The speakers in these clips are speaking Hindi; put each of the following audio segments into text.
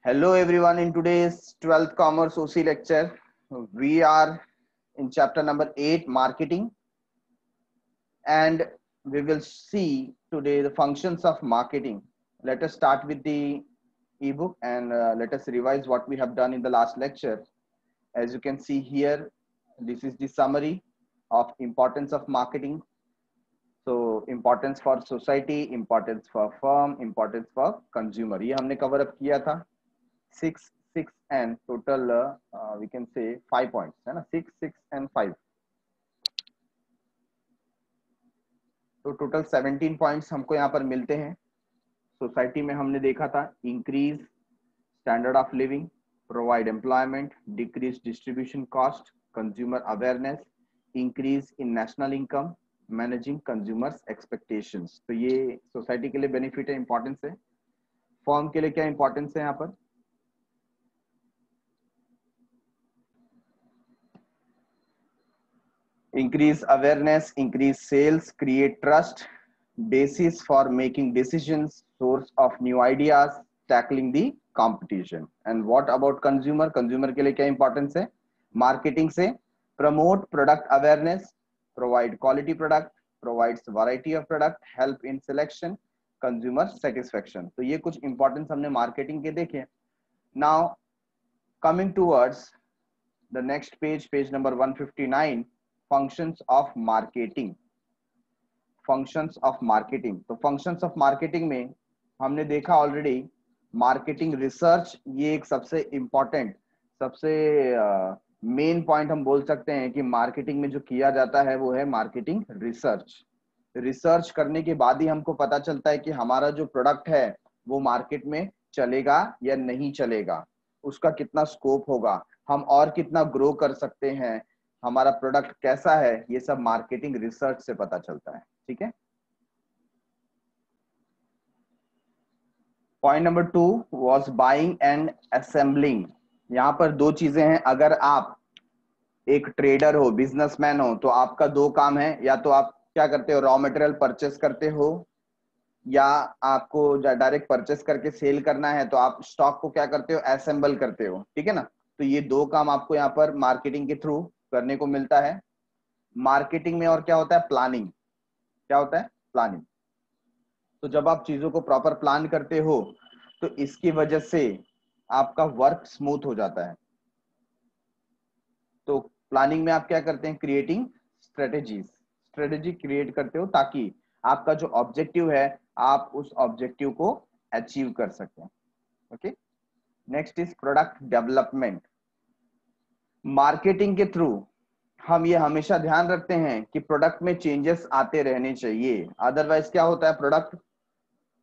Hello everyone, in today's 12th Commerce OC lecture, we are in chapter number 8, Marketing, and we will see today the functions of marketing. Let us start with the ebook and let us revise what we have done in the last lecture. As you can see here, this is the summary of importance of marketing. So importance for society, importance for firm, importance for consumer. ये हमने cover up किया था. 6 and total we can say 5 points है ना, 6 and 5, तो टोटल 17 पॉइंट्स हमको यहाँ पर मिलते हैं. सोसाइटी में हमने देखा था increase standard of living, provide employment, decrease distribution cost, consumer awareness, increase in national income, managing consumers expectations. तो ये सोसाइटी के लिए बेनिफिट है, इंपॉर्टेंस है. फर्म के लिए क्या इंपॉर्टेंस है यहाँ पर? Increase awareness, increase sales, create trust, basis for making decisions, source of new ideas, tackling the competition. And what about consumer? Consumer के लिए क्या importance है? Marketing से promote product awareness, provide quality product, provides variety of product, help in selection, consumer satisfaction. तो ये कुछ importance हमने marketing के देखे. Now coming towards the next page, page number 159. Functions of marketing. Functions of marketing. तो functions of marketing में हमने देखा ऑलरेडी मार्केटिंग रिसर्च. ये एक सबसे इम्पोर्टेंट, सबसे मेन पॉइंट हम बोल सकते हैं कि मार्केटिंग में जो किया जाता है वो है मार्केटिंग रिसर्च. रिसर्च करने के बाद ही हमको पता चलता है कि हमारा जो प्रोडक्ट है वो मार्केट में चलेगा या नहीं चलेगा, उसका कितना स्कोप होगा, हम और कितना ग्रो कर सकते हैं, हमारा प्रोडक्ट कैसा है, ये सब मार्केटिंग रिसर्च से पता चलता है. ठीक है. Point number 2 was buying and assembling. यहाँ पर दो चीजें हैं. अगर आप एक ट्रेडर हो, बिजनेसमैन हो, तो आपका दो काम है. या तो आप क्या करते हो, रॉ मटेरियल परचेस करते हो, या आपको डायरेक्ट परचेस करके सेल करना है तो आप स्टॉक को क्या करते हो, असेंबल करते हो. ठीक है ना. तो ये दो काम आपको यहाँ पर मार्केटिंग के थ्रू करने को मिलता है. मार्केटिंग में और क्या होता है, प्लानिंग. क्या होता है, प्लानिंग. तो जब आप चीजों को प्रॉपर प्लान करते हो तो इसकी वजह से आपका वर्क स्मूथ हो जाता है. तो प्लानिंग में आप क्या करते हैं, क्रिएटिंग स्ट्रेटेजीज. स्ट्रेटेजी क्रिएट करते हो ताकि आपका जो ऑब्जेक्टिव है आप उस ऑब्जेक्टिव को अचीव कर सकें. Okay. Next is product development. Marketing के थ्रू हम ये हमेशा ध्यान रखते हैं कि प्रोडक्ट में चेंजेस आते रहने चाहिए. अदरवाइज क्या होता है, प्रोडक्ट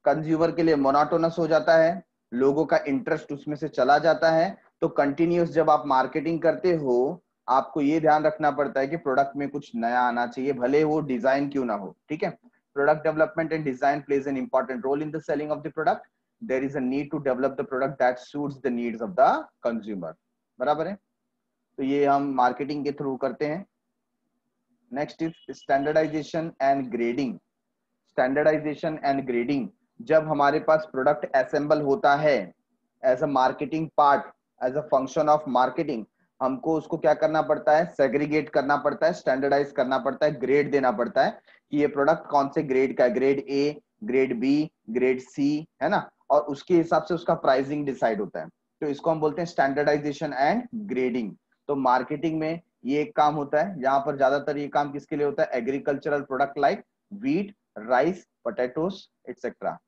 कंज्यूमर के लिए मोनोटोनस हो जाता है, लोगों का इंटरेस्ट उसमें से चला जाता है. तो कंटिन्यूस जब आप मार्केटिंग करते हो आपको ये ध्यान रखना पड़ता है कि प्रोडक्ट में कुछ नया आना चाहिए, भले वो डिजाइन क्यों ना हो. ठीक है. Product development and design plays an important role in the selling of the product. There is a need to develop the product that suits the needs of the consumer. बराबर है. तो ये हम मार्केटिंग के थ्रू करते हैं. Next is standardisation and grading. Standardisation and grading. जब हमारे पास प्रोडक्ट असेंबल होता है as a marketing part, as a function of marketing, हमको उसको क्या करना पड़ता है, सेग्रीगेट करना पड़ता है, स्टैंडर्डाइज करना पड़ता है, ग्रेड देना पड़ता है कि ये प्रोडक्ट कौन से ग्रेड का है, grade A, grade B, grade C, है ना. और उसके हिसाब से उसका प्राइसिंग डिसाइड होता है. तो इसको हम बोलते हैं स्टैंडर्डाइजेशन एंड ग्रेडिंग. तो मार्केटिंग में ये एक काम होता है. यहाँ पर ज्यादातर ये काम किसके लिए होता है, agricultural product like wheat, rice, potatoes etcetera.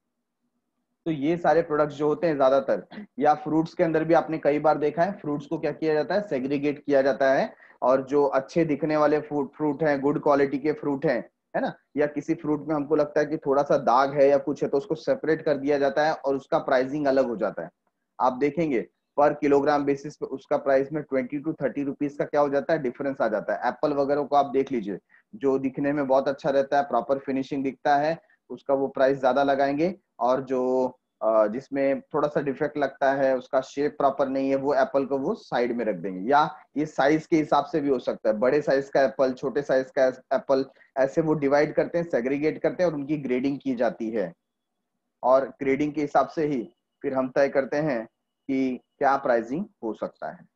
तो ये सारे प्रोडक्ट्स जो होते हैं ज्यादातर, या फ्रूट्स के अंदर भी आपने कई बार देखा है, फ्रूट्स को क्या किया जाता है, सेग्रीगेट किया जाता है. और जो अच्छे दिखने वाले फ्रूट हैं, गुड क्वालिटी के फ्रूट हैं, है ना, या किसी फ्रूट में हमको लगता है कि थोड़ा सा दाग है या कुछ है तो उसको सेपरेट कर दिया जाता है और उसका प्राइसिंग अलग हो जाता है. आप देखेंगे पर किलोग्राम बेसिस पे उसका प्राइस में 20 to 30 रुपीज का क्या हो जाता है, डिफरेंस आ जाता है. एप्पल वगैरह को आप देख लीजिए, जो दिखने में बहुत अच्छा रहता है, प्रॉपर फिनिशिंग दिखता है, उसका वो प्राइस ज्यादा लगाएंगे. और जो जिसमें थोड़ा सा डिफेक्ट लगता है, उसका शेप प्रॉपर नहीं है, वो एप्पल को वो साइड में रख देंगे. या ये साइज के हिसाब से भी हो सकता है, बड़े साइज का एप्पल, छोटे साइज का एप्पल, ऐसे वो डिवाइड करते हैं, सेग्रीगेट करते हैं और उनकी ग्रेडिंग की जाती है. और ग्रेडिंग के हिसाब से ही फिर हम तय करते हैं कि क्या प्राइसिंग हो सकता है।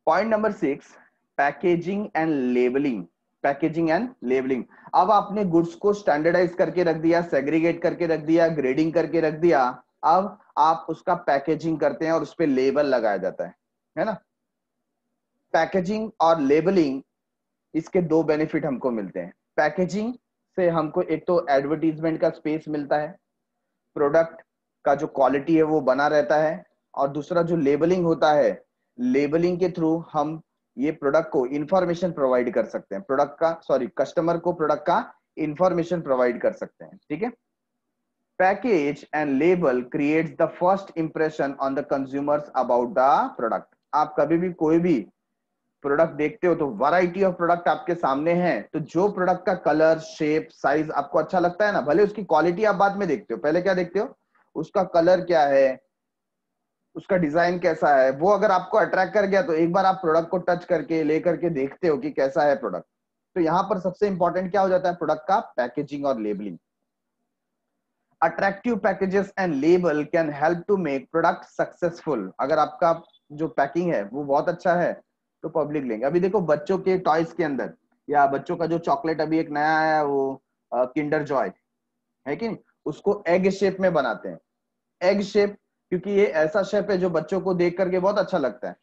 Point number 6, packaging and labelling. Packaging and labelling. अब आपने गुड्स को स्टैंडर्डाइज करके रख दिया, सेग्रीगेट करके रख दिया, ग्रेडिंग करके रख दिया। अब आप उसका पैकेजिंग करते हैं और उस पर लेबल लगाया जाता है ना। पैकेजिंग और लेबलिंग, इसके दो बेनिफिट हमको मिलते हैं। पैकेजिंग से हमको एक तो एडवर्टीजमेंट का स्पेस मिलता है, प्रोडक्ट का जो क्वालिटी है वो बना रहता है, और दूसरा जो लेबलिंग होता है, लेबलिंग के थ्रू हम ये प्रोडक्ट को इंफॉर्मेशन प्रोवाइड कर सकते हैं, प्रोडक्ट का सॉरी कस्टमर को प्रोडक्ट का इंफॉर्मेशन प्रोवाइड कर सकते हैं। ठीक है। Package and label creates the first impression on the consumers about the product. आप कभी भी कोई भी प्रोडक्ट देखते हो तो वैरायटी ऑफ प्रोडक्ट आपके सामने है, तो जो प्रोडक्ट का कलर, शेप, साइज आपको अच्छा लगता है ना, भले उसकी क्वालिटी आप बाद में देखते हो, पहले क्या देखते हो, उसका कलर क्या है, उसका डिजाइन कैसा है, वो अगर आपको अट्रैक्ट कर गया तो एक बार आप प्रोडक्ट को टच करके लेकर के देखते हो कि कैसा है प्रोडक्ट। तो यहां पर सबसे इंपॉर्टेंट क्या हो जाता है, प्रोडक्ट का पैकेजिंग और labelling. Attractive packages and label can help to make product successful. अगर आपका जो पैकिंग है वो बहुत अच्छा है तो पब्लिक लेंगे। अभी देखो बच्चों के टॉयज के अंदर, या बच्चों का जो चॉकलेट अभी एक नया आया है वो किंडर जॉय है कि नहीं, उसको एग शेप में बनाते हैं। एग शेप क्योंकि ये ऐसा शेप है जो बच्चों को देख करके बहुत अच्छा लगता है।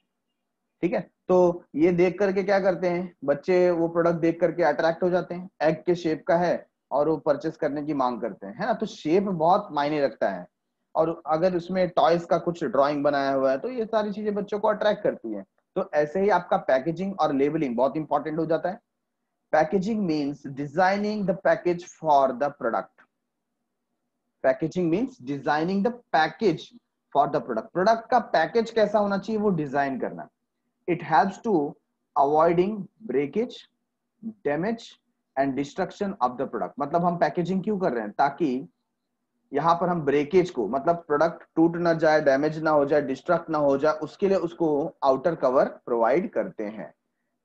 ठीक है, तो ये देख करके क्या करते हैं बच्चे, वो प्रोडक्ट देख करके अट्रैक्ट हो जाते हैं, एग के शेप का है और वो परचेस करने की मांग करते हैं, है ना। तो शेप बहुत मायने रखता है, और अगर उसमें टॉयज का कुछ ड्राइंग बनाया हुआ है तो ये सारी चीजें बच्चों को अट्रैक्ट करती है। तो ऐसे ही आपका पैकेजिंग और लेबलिंग बहुत इंपॉर्टेंट हो जाता है। Packaging means designing the package for the product. Packaging means designing the package for the product. Product का पैकेज कैसा होना चाहिए वो डिजाइन करना। It helps to avoiding breakage, damage and destruction of the product. मतलब हम पैकेजिंग क्यों कर रहे हैं, ताकि यहाँ पर हम ब्रेकेज को, मतलब प्रोडक्ट टूट ना जाए, डैमेज ना हो जाए, डिस्ट्रक्ट ना हो जाए, उसके लिए उसको आउटर कवर प्रोवाइड करते हैं।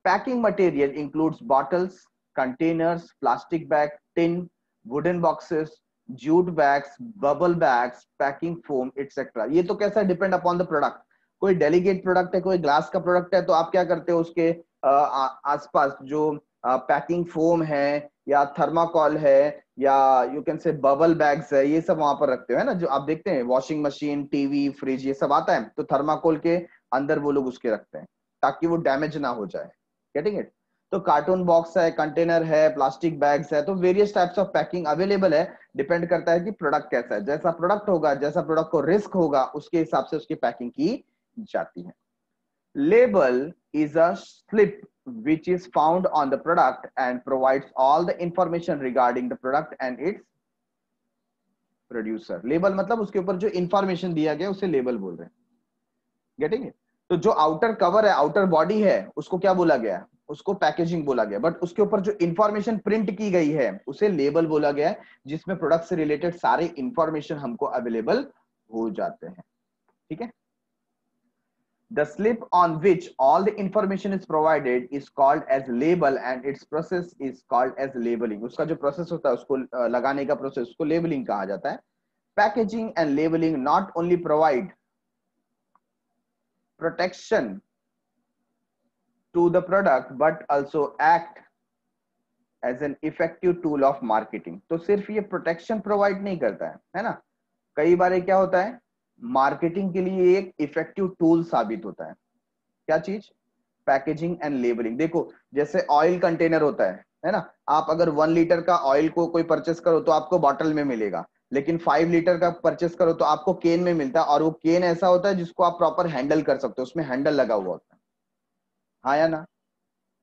Packing material includes bottles, containers, plastic bag, tin, wooden boxes, jute bags, bubble bags, packing foam etcetera. ये तो कैसा डिपेंड अपॉन द प्रोडक्ट। कोई डेलीकेट प्रोडक्ट है, कोई ग्लास का प्रोडक्ट है, तो आप क्या करते हो, उसके आसपास जो पैकिंग फोम है या थर्माकोल है या you can say bubble bags है, ये सब वहां पर रखते हो, है ना। जो आप देखते हैं वॉशिंग मशीन, टीवी, फ्रिज, ये सब आता है तो थर्माकोल के अंदर वो लोग उसके रखते हैं ताकि वो डैमेज ना हो जाए। Getting it. तो कार्टून बॉक्स है, कंटेनर है, प्लास्टिक बैग्स है, तो various types of packing available है। डिपेंड करता है कि प्रोडक्ट कैसा है, जैसा प्रोडक्ट होगा, जैसा प्रोडक्ट को रिस्क होगा, उसके हिसाब से उसकी पैकिंग की जाती है। Label is a slip which is found on the product and provides all the information regarding the product and its producer. Label मतलब उसके ऊपर जो इंफॉर्मेशन दिया गया उसे लेबल बोल रहे हैं। Getting it. तो जो आउटर कवर है, आउटर बॉडी है, उसको क्या बोला गया, उसको पैकेजिंग बोला गया, बट उसके ऊपर जो इंफॉर्मेशन प्रिंट की गई है उसे लेबल बोला गया है, जिसमें प्रोडक्ट से रिलेटेड सारे इंफॉर्मेशन हमको अवेलेबल हो जाते हैं। ठीक है। The slip on which all the information is provided is called as label and its process is called as labeling. उसका जो process होता है उसको लगाने का process उसको labeling कहा जाता है। Packaging and labeling not only provide protection to the product but also act as an effective tool of marketing. तो सिर्फ ये protection provide नहीं करता है ना। कई बार क्या होता है, मार्केटिंग के लिए एक इफेक्टिव टूल साबित होता है। क्या चीज, पैकेजिंग एंड लेबलिंग। देखो जैसे ऑयल कंटेनर होता है ना। आप अगर 1 लीटर का ऑयल को कोई परचेस करो तो आपको बॉटल में मिलेगा, लेकिन 5 लीटर का परचेस करो तो आपको केन में मिलता है, और वो केन ऐसा होता है जिसको आप प्रॉपर हैंडल कर सकते हो, उसमें हैंडल लगा हुआ होता है, हाँ या ना।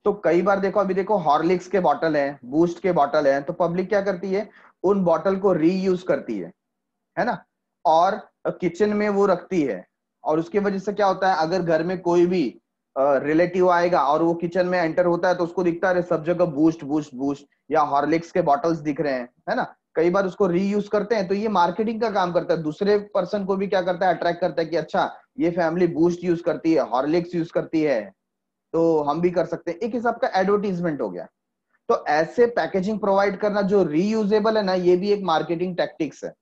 तो कई बार देखो, अभी देखो हॉर्लिक्स के बॉटल है, बूस्ट के बॉटल है, तो पब्लिक क्या करती है, उन बॉटल को रीयूज करती है ना, और किचन में वो रखती है। और उसकी वजह से क्या होता है, अगर घर में कोई भी रिलेटिव आएगा और वो किचन में एंटर होता है तो उसको दिखता है सब जगह बूस्ट बूस्ट बूस्ट या हॉर्लिक्स के बॉटल्स दिख रहे हैं, है ना। कई बार उसको रीयूज करते हैं, तो ये मार्केटिंग का काम करता है, दूसरे पर्सन को भी क्या करता है, अट्रैक्ट करता है कि अच्छा ये फैमिली बूस्ट यूज करती है, हॉर्लिक्स यूज करती है, तो हम भी कर सकते हैं। एक हिसाब का एडवर्टीजमेंट हो गया। तो ऐसे पैकेजिंग प्रोवाइड करना जो रीयूजेबल है ना, ये भी एक मार्केटिंग टैक्टिक्स है।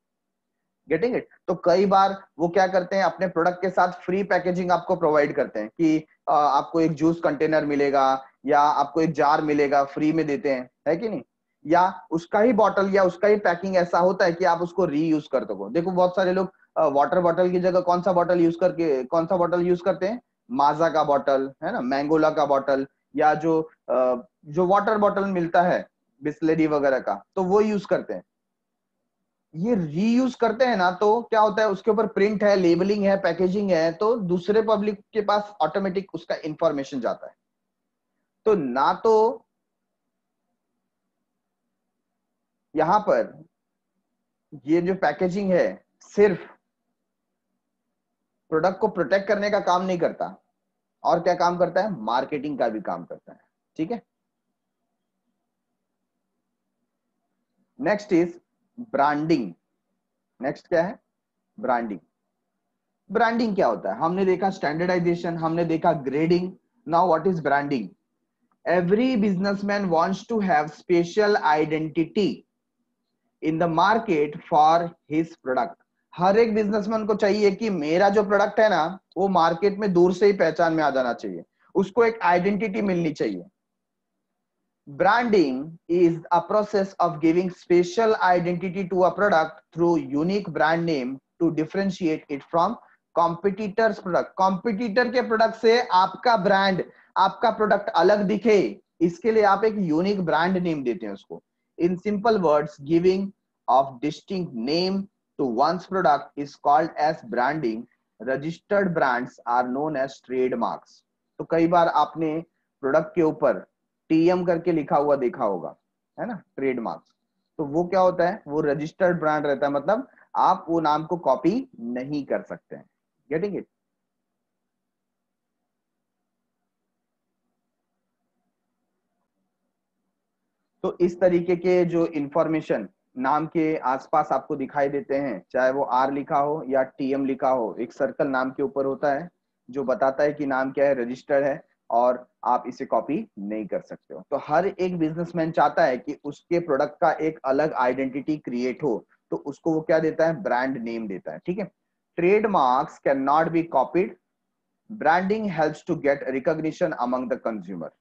Getting it? तो कई बार वो क्या करते हैं, अपने प्रोडक्ट के साथ फ्री पैकेजिंग आपको प्रोवाइड करते हैं कि आपको एक जूस कंटेनर मिलेगा या आपको एक जार मिलेगा, फ्री में देते हैं, है कि नहीं? या उसका ही बॉटल या उसका ही पैकिंग ऐसा होता है कि आप उसको रीयूज कर सको। देखो बहुत सारे लोग वाटर बॉटल की जगह कौन सा बॉटल यूज करके, कौन सा बॉटल यूज करते हैं? माजा का बॉटल, है ना, मैंगोला का बॉटल, या जो वाटर बॉटल मिलता है बिस्लेरी वगैरह का, तो वो यूज करते हैं। ये रीयूज करते हैं ना, तो क्या होता है, उसके ऊपर प्रिंट है, लेबलिंग है, पैकेजिंग है, तो दूसरे पब्लिक के पास ऑटोमेटिक उसका इंफॉर्मेशन जाता है। तो ना तो यहां पर ये जो पैकेजिंग है सिर्फ प्रोडक्ट को प्रोटेक्ट करने का काम नहीं करता, और क्या काम करता है, मार्केटिंग का भी काम करता है। ठीक है, नेक्स्ट इज ब्रांडिंग। नेक्स्ट क्या है? ब्रांडिंग। ब्रांडिंग क्या होता है? हमने देखा स्टैंडर्डाइजेशन, हमने देखा grading. Now what is branding? Every businessman wants to have special identity in the market for his product. हर एक बिजनेसमैन को चाहिए कि मेरा जो प्रोडक्ट है ना, वो मार्केट में दूर से ही पहचान में आ जाना चाहिए, उसको एक आइडेंटिटी मिलनी चाहिए। Branding is a process of giving special identity to a product through unique brand name to differentiate it from competitors product. Competitor के प्रोडक्ट से आपका ब्रांड, आपका प्रोडक्ट अलग दिखे, इसके लिए आप एक यूनिक ब्रांड नेम देते हैं उसको। In simple words, giving of distinct name to one's product is called as branding. Registered brands are known as trademarks. तो कई बार आपने प्रोडक्ट के ऊपर टीएम करके लिखा हुआ देखा होगा, है ना, ट्रेडमार्क्स। तो वो क्या होता है, वो रजिस्टर्ड ब्रांड रहता है, मतलब आप वो नाम को कॉपी नहीं कर सकते हैं। Getting it? तो इस तरीके के जो इंफॉर्मेशन नाम के आसपास आपको दिखाई देते हैं, चाहे वो आर लिखा हो या टीएम लिखा हो, एक सर्कल नाम के ऊपर होता है जो बताता है कि नाम क्या है, रजिस्टर्ड है, और आप इसे कॉपी नहीं कर सकते हो। तो हर एक बिजनेसमैन चाहता है कि उसके प्रोडक्ट का एक अलग आइडेंटिटी क्रिएट हो, तो उसको वो क्या देता है, ब्रांड नेम देता है। ठीक है, trademarks can not be copied. Branding helps to get recognition among the consumer.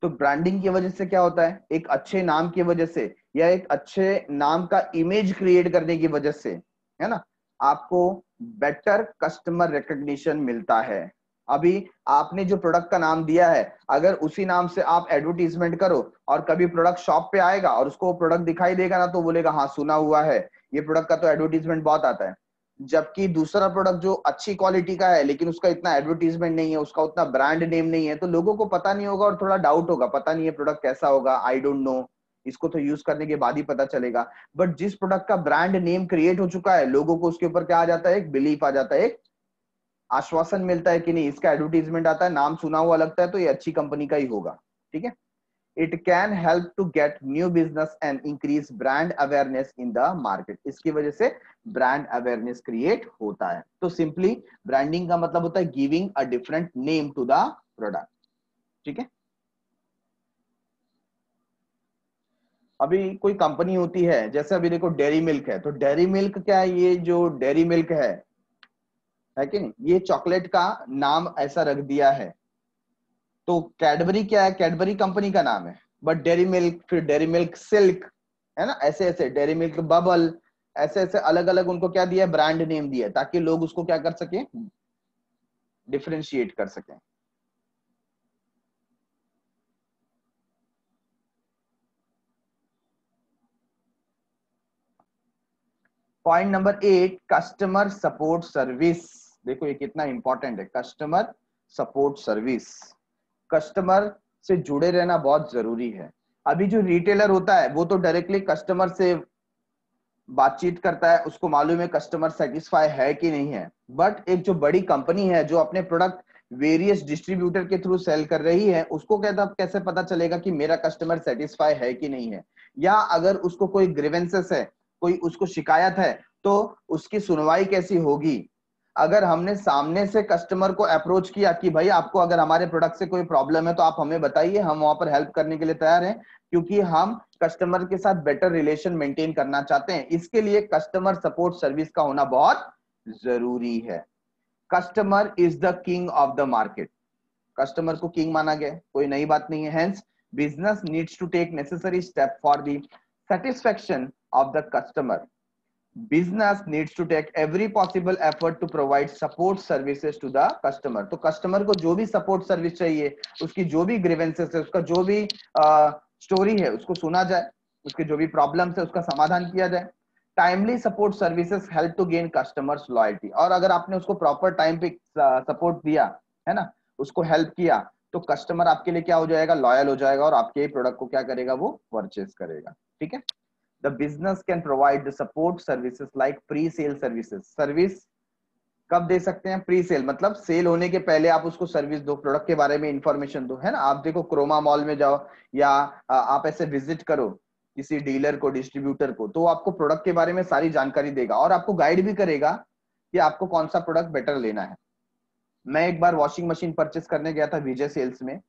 तो ब्रांडिंग की वजह से क्या होता है, एक अच्छे नाम की वजह से या एक अच्छे नाम का इमेज क्रिएट करने की वजह से, है ना, आपको बेटर कस्टमर रिकॉग्निशन मिलता है। अभी आपने जो प्रोडक्ट का नाम दिया है, अगर उसी नाम से आप एडवर्टीजमेंट करो और कभी प्रोडक्ट शॉप पे आएगा और उसको प्रोडक्ट दिखाई देगा ना, तो बोलेगा हाँ सुना हुआ है, ये प्रोडक्ट का तो एडवर्टीजमेंट बहुत आता है। जबकि दूसरा प्रोडक्ट जो अच्छी क्वालिटी का है लेकिन उसका इतना एडवर्टीजमेंट नहीं है, उसका उतना ब्रांड नेम नहीं है, तो लोगों को पता नहीं होगा और थोड़ा डाउट होगा, पता नहीं है प्रोडक्ट कैसा होगा, आई डोंट नो, इसको तो यूज करने के बाद ही पता चलेगा। बट जिस प्रोडक्ट का ब्रांड नेम क्रिएट हो चुका है, लोगों को उसके ऊपर क्या आ जाता है, एक बिलीफ आ जाता है, एक आश्वासन मिलता है कि नहीं, इसका एडवर्टीजमेंट आता है, नाम सुना हुआ लगता है, तो ये अच्छी कंपनी का ही होगा। ठीक है, it can help to get new business and increase brand awareness in the market. इसकी वजह से ब्रांड अवेयरनेस क्रिएट होता है। तो सिंपली ब्रांडिंग का मतलब होता है giving a different name to the product. ठीक है, अभी कोई कंपनी होती है, जैसे अभी देखो डेयरी मिल्क है, तो डेयरी मिल्क क्या है, ये जो डेयरी मिल्क है कि नहीं, ये चॉकलेट का नाम ऐसा रख दिया है। तो कैडबरी क्या है, कैडबरी कंपनी का नाम है, बट डेयरी मिल्क, फिर डेयरी मिल्क सिल्क, है ना, ऐसे ऐसे डेयरी मिल्क बबल, ऐसे ऐसे अलग अलग उनको क्या दिया है, ब्रांड नेम दिया है, ताकि लोग उसको क्या कर सके, डिफरेंशिएट कर सके। Point number 8, customer support service. देखो ये कितना इंपॉर्टेंट है, कस्टमर सपोर्ट सर्विस। कस्टमर से जुड़े रहना बहुत जरूरी है। अभी जो रिटेलर होता है वो तो डायरेक्टली कस्टमर से बातचीत करता है, उसको मालूम है कस्टमर सेटिस्फाई है कि नहीं है। बट एक जो बड़ी कंपनी है जो अपने प्रोडक्ट वेरियस डिस्ट्रीब्यूटर के थ्रू सेल कर रही है, उसको कहता कैसे पता चलेगा कि मेरा कस्टमर सेटिस्फाई है कि नहीं है, या अगर उसको कोई ग्रीवेंसेस है, कोई उसको शिकायत है, तो उसकी सुनवाई कैसी होगी। अगर हमने सामने से कस्टमर को अप्रोच किया कि भाई आपको अगर हमारे प्रोडक्ट से कोई प्रॉब्लम है तो आप हमें बताइए, हम वहां पर हेल्प करने के लिए तैयार हैं, क्योंकि हम कस्टमर के साथ बेटर रिलेशन मेंटेन करना चाहते हैं। इसके लिए कस्टमर सपोर्ट सर्विस का होना बहुत जरूरी है। Customer is the king of the market. Customer को किंग माना गया, कोई नई बात नहीं है। Hence business needs to take necessary step for the satisfaction of the customer. Business needs to take every possible effort to provide support services to the customer। तो कस्टमर को जो भी सपोर्ट सर्विस चाहिए, उसकी जो भी ग्रीवेंसेस है, उसका जो भी स्टोरी है, उसको सुना जाए, उसके जो भी प्रॉब्लम्स है उसका समाधान किया जाए। Timely support services help to gain customers loyalty. और अगर आपने उसको प्रॉपर टाइम पे सपोर्ट दिया है ना, उसको हेल्प किया, तो कस्टमर आपके लिए क्या हो जाएगा, लॉयल हो जाएगा और आपके प्रोडक्ट को क्या करेगा, वो परचेज करेगा। ठीक है। The business can provide the support services like pre-sale services। Service कब दे सकते हैं, प्री सेल, मतलब सेल होने के पहले आप उसको सर्विस दो, प्रोडक्ट के बारे में इंफॉर्मेशन दो, है ना। आप देखो क्रोमा मॉल में जाओ या आप ऐसे विजिट करो किसी डीलर को, डिस्ट्रीब्यूटर को, तो आपको प्रोडक्ट के बारे में सारी जानकारी देगा और आपको गाइड भी करेगा कि आपको कौन सा प्रोडक्ट बेटर लेना है। मैं एक बार वॉशिंग मशीन परचेस करने गया था विजय सेल्स में,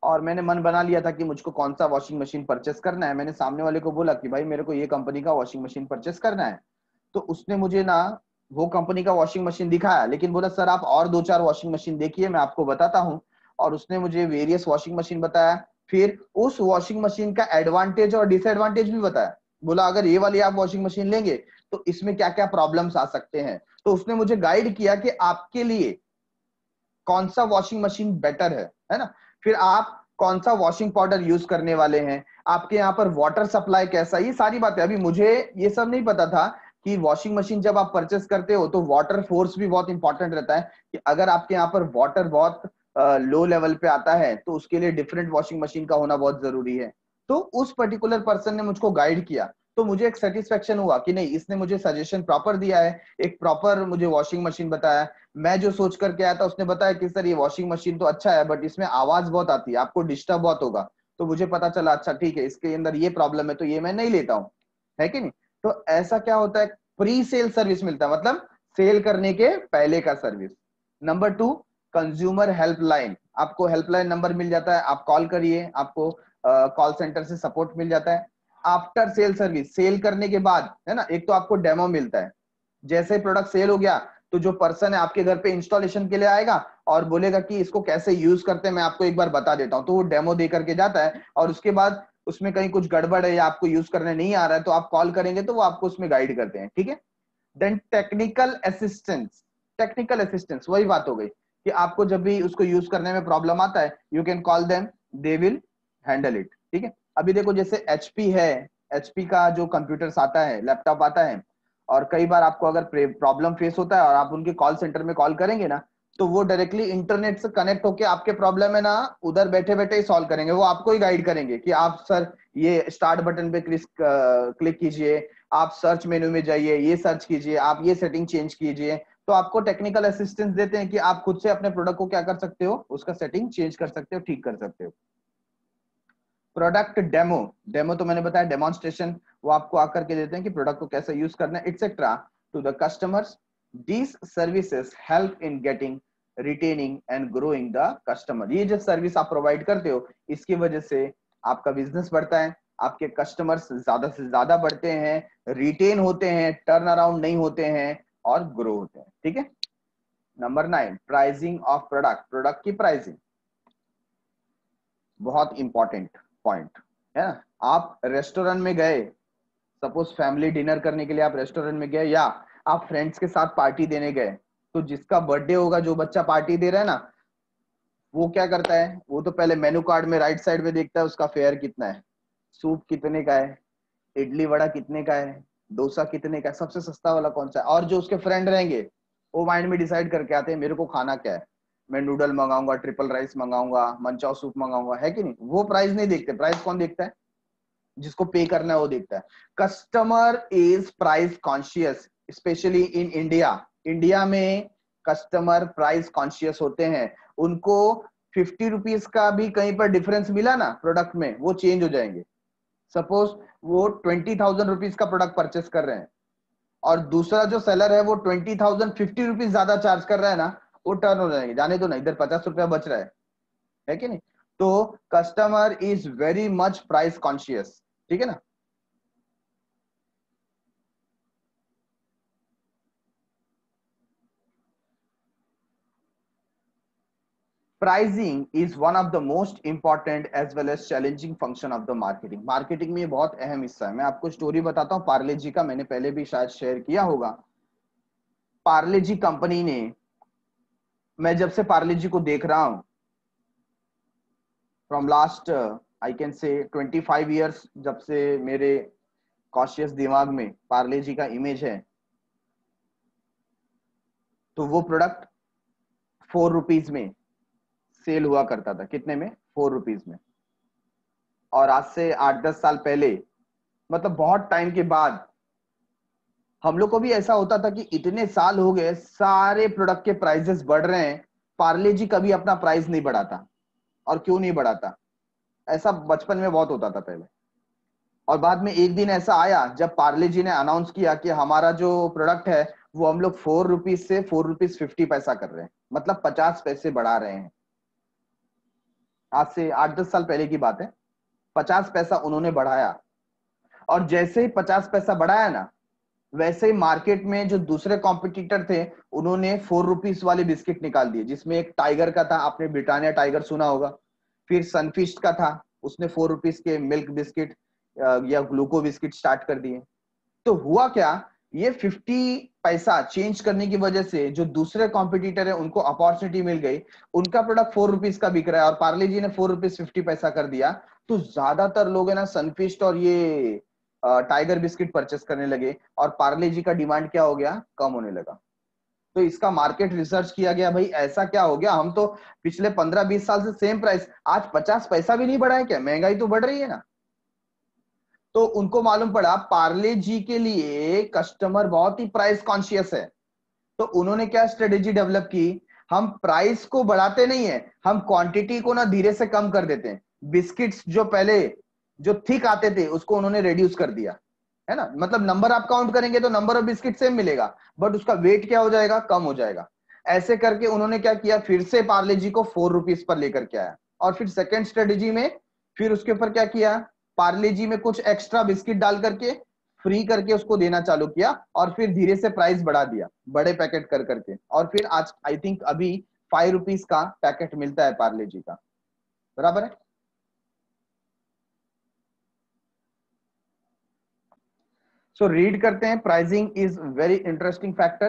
और मैंने मन बना लिया था कि मुझको कौन सा वॉशिंग मशीन परचेस करना है। मैंने सामने वाले को बोला कि भाई मेरे को ये कंपनी का वॉशिंग मशीन परचेस करना है। तो उसने मुझे ना वो कंपनी का वॉशिंग मशीन दिखाया, लेकिन बोला सर आप और 2-4 वॉशिंग मशीन देखिए, मैं आपको बताता हूँ। और उसने मुझे वेरियस वॉशिंग मशीन बताया, फिर उस वॉशिंग मशीन का एडवांटेज और डिसएडवांटेज भी बताया। बोला अगर ये वाली आप वॉशिंग मशीन लेंगे तो इसमें क्या क्या प्रॉब्लम्स आ सकते हैं। तो उसने मुझे गाइड किया कि आपके लिए कौन सा वॉशिंग मशीन बेटर है ना। फिर आप कौन सा वॉशिंग पाउडर यूज करने वाले हैं, आपके यहाँ पर वाटर सप्लाई कैसा, ये सारी बातें। अभी मुझे ये सब नहीं पता था कि वॉशिंग मशीन जब आप परचेस करते हो तो वाटर फोर्स भी बहुत इंपॉर्टेंट रहता है, कि अगर आपके यहाँ पर वाटर बहुत लो लेवल पे आता है तो उसके लिए डिफरेंट वॉशिंग मशीन का होना बहुत जरूरी है। तो उस पर्टिकुलर पर्सन ने मुझको गाइड किया, तो मुझे एक सेटिस्फेक्शन हुआ कि नहीं, इसने मुझे सजेशन प्रॉपर दिया है, एक प्रॉपर मुझे वॉशिंग मशीन बताया। मैं जो सोच करके आया था उसने बताया कि सर ये वॉशिंग मशीन तो अच्छा है बट इसमें आवाज बहुत आती है, आपको डिस्टर्ब बहुत होगा। तो मुझे पता चला अच्छा ठीक है, इसके अंदर ये प्रॉब्लम है तो ये मैं नहीं लेता हूँ, है कि नहीं। तो ऐसा क्या होता है, प्री सेल सर्विस मिलता है, मतलब सेल करने के पहले का सर्विस। Number 2, consumer helpline. आपको हेल्पलाइन नंबर मिल जाता है, आप कॉल करिए, आपको कॉल सेंटर से सपोर्ट मिल जाता है। आफ्टर सेल सर्विस, सेल करने के बाद, है ना, एक तो आपको डेमो मिलता है। जैसे प्रोडक्ट सेल हो गया तो जो पर्सन है आपके घर पे इंस्टॉलेशन के लिए आएगा और बोलेगा कि इसको कैसे यूज करते हैं मैं आपको एक बार बता देता हूं, तो वो डेमो दे करके जाता है। और उसके बाद उसमें कहीं कुछ गड़बड़ है या आपको यूज करने नहीं आ रहा है तो आप कॉल करेंगे तो वो आपको उसमें गाइड करते हैं। ठीक है। Then technical assistance. Technical assistance वही बात हो गई कि आपको जब भी उसको यूज करने में प्रॉब्लम आता है, you can call them, they will handle it. ठीक है। अभी देखो जैसे एचपी है, एचपी का जो कंप्यूटर्स आता है, लैपटॉप आता है, और कई बार आपको अगर प्रॉब्लम फेस होता है और आप उनके कॉल सेंटर में कॉल करेंगे ना, तो वो डायरेक्टली इंटरनेट से कनेक्ट होकर आपके प्रॉब्लम है ना उधर बैठे बैठे ही सॉल्व करेंगे। वो आपको ही गाइड करेंगे कि आप सर ये स्टार्ट बटन पे क्लिक कीजिए, आप सर्च मेनू में जाइए, ये सर्च कीजिए, आप ये सेटिंग चेंज कीजिए। तो आपको टेक्निकल असिस्टेंस देते हैं कि आप खुद से अपने प्रोडक्ट को क्या कर सकते हो, उसका सेटिंग चेंज कर सकते हो, ठीक कर सकते हो। Product demo. डेमो तो मैंने बताया डेमोन्स्ट्रेशन, वो आपको आकर के देते हैं कि प्रोडक्ट को कैसे यूज करना है, etcetera to the customers. These services help in getting, retaining and growing the customer. ये जो सर्विस आप प्रोवाइड करते हो इसकी वजह से आपका बिजनेस बढ़ता है, आपके कस्टमर्स ज्यादा से ज्यादा बढ़ते हैं, रिटेन होते हैं, टर्न अराउंड नहीं होते हैं और ग्रो होते हैं। ठीक है। Number 9, pricing of product. Product की प्राइसिंग बहुत इंपॉर्टेंट पॉइंट है ना। आप रेस्टोरेंट में गए, सपोज फैमिली डिनर करने के लिए आप रेस्टोरेंट में गए, या आप फ्रेंड्स के साथ पार्टी देने गए, तो जिसका बर्थडे होगा, जो बच्चा पार्टी दे रहा है ना, वो क्या करता है, वो तो पहले मेनू कार्ड में राइट साइड में देखता है उसका फेयर कितना है, सूप कितने का है, इडली वड़ा कितने का है, डोसा कितने का है, सबसे सस्ता वाला कौन सा है। और जो उसके फ्रेंड रहेंगे वो माइंड में डिसाइड करके आते हैं मेरे को खाना क्या है, मैं noodle मंगाऊंगा, triple rice मंगाऊंगा, manchow soup मंगाऊंगा, है कि नहीं। वो प्राइस नहीं देखते, प्राइस कौन देखता है, जिसको पे करना है वो देखता है। Customer is price conscious, specially in India. India में कस्टमर प्राइस कॉन्शियस होते हैं, उनको 50 रुपीज का भी कहीं पर डिफरेंस मिला ना प्रोडक्ट में, वो चेंज हो जाएंगे। सपोज वो 20,000 रुपीज का प्रोडक्ट परचेस कर रहे हैं, और दूसरा जो सेलर है वो 20,000 50 रुपीज ज्यादा चार्ज कर रहा है ना, वो टर्न हो जाएंगे, जाने दो ना, इधर 50 रुपया बच रहा है कि नहीं? तो customer is very much price conscious, ठीक है ना। Pricing is one of the most important as well as challenging function of the marketing. Marketing में ये बहुत अहम हिस्सा है। मैं आपको स्टोरी बताता हूँ पार्ले जी का, मैंने पहले भी शायद शेयर किया होगा। पार्ले जी कंपनी ने, मैं जब से पार्ले जी को देख रहा हूं from last I can say 25 years, जब से मेरे कॉशियस दिमाग में पार्ले जी का इमेज है, तो वो प्रोडक्ट 4 रुपीज में सेल हुआ करता था। कितने में? 4 रुपीज में। और आज से 8-10 साल पहले, मतलब बहुत टाइम के बाद, हम लोग को भी ऐसा होता था कि इतने साल हो गए, सारे प्रोडक्ट के प्राइसेस बढ़ रहे हैं, पार्ले जी कभी अपना प्राइस नहीं बढ़ाता। और क्यों नहीं बढ़ाता? ऐसा बचपन में बहुत होता था पहले। और बाद में एक दिन ऐसा आया जब पार्ले जी ने अनाउंस किया कि हमारा जो प्रोडक्ट है वो हम लोग 4 रुपीज से 4 रुपीज 50 पैसा कर रहे हैं, मतलब 50 पैसे बढ़ा रहे हैं। आज से 8-10 साल पहले की बात है। 50 पैसा उन्होंने बढ़ाया, और जैसे ही 50 पैसा बढ़ाया ना, वैसे ही मार्केट में जो दूसरे कॉम्पिटिटर थे, उन्होंने 4 रुपीज वाले बिस्किट निकाल दिए, जिसमें एक टाइगर का था, आपने ब्रिटानिया टाइगर सुना होगा। फिर सनफिस्ट का था, उसने 4 रुपीज के मिल्क बिस्किट या ग्लूको बिस्किट स्टार्ट कर दिए। तो हुआ क्या, ये 50 पैसा चेंज करने की वजह से जो दूसरे कॉम्पिटिटर है उनको अपॉर्चुनिटी मिल गई। उनका प्रोडक्ट 4 रुपीज का बिक रहा है और पार्ले जी ने 4 रुपीज 50 पैसा कर दिया। तो ज्यादातर लोग है ना सनफिस्ट और ये टाइगर बिस्किट परचेस करने लगे, और पार्ले जी का डिमांड क्या हो गया? कम होने लगा। तो इसका मार्केट रिसर्च किया गया, भाई ऐसा क्या हो गया, हम तो पिछले 15-20 साल से सेम प्राइस, आज 50 पैसा भी नहीं बढ़ा है क्या? महंगाई तो बढ़ रही है ना। तो उनको मालूम पड़ा पार्ले जी के लिए कस्टमर बहुत ही प्राइस कॉन्शियस है। तो उन्होंने क्या स्ट्रेटेजी डेवलप की, हम प्राइस को बढ़ाते नहीं है, हम क्वांटिटी को ना धीरे से कम कर देते हैं। बिस्किट्स जो पहले जो थिक आते थे उसको उन्होंने रिड्यूस कर दिया, है ना। मतलब नंबर आप काउंट करेंगे तो नंबर ऑफ बिस्किट सेम मिलेगा, बट उसका वेट क्या हो जाएगा? कम हो जाएगा। ऐसे करके उन्होंने क्या किया, फिर से पार्ले जी को 4 रुपीज पर लेकर के आया। और फिर सेकेंड स्ट्रेटेजी में फिर उसके ऊपर क्या किया, पार्ले जी में कुछ एक्स्ट्रा बिस्किट डाल करके फ्री करके उसको देना चालू किया, और फिर धीरे से प्राइस बढ़ा दिया बड़े पैकेट कर करके। और फिर आज आई थिंक अभी 5 रुपीज का पैकेट मिलता है पार्ले जी का, बराबर है। सो रीड करते हैं, pricing is very interesting factor.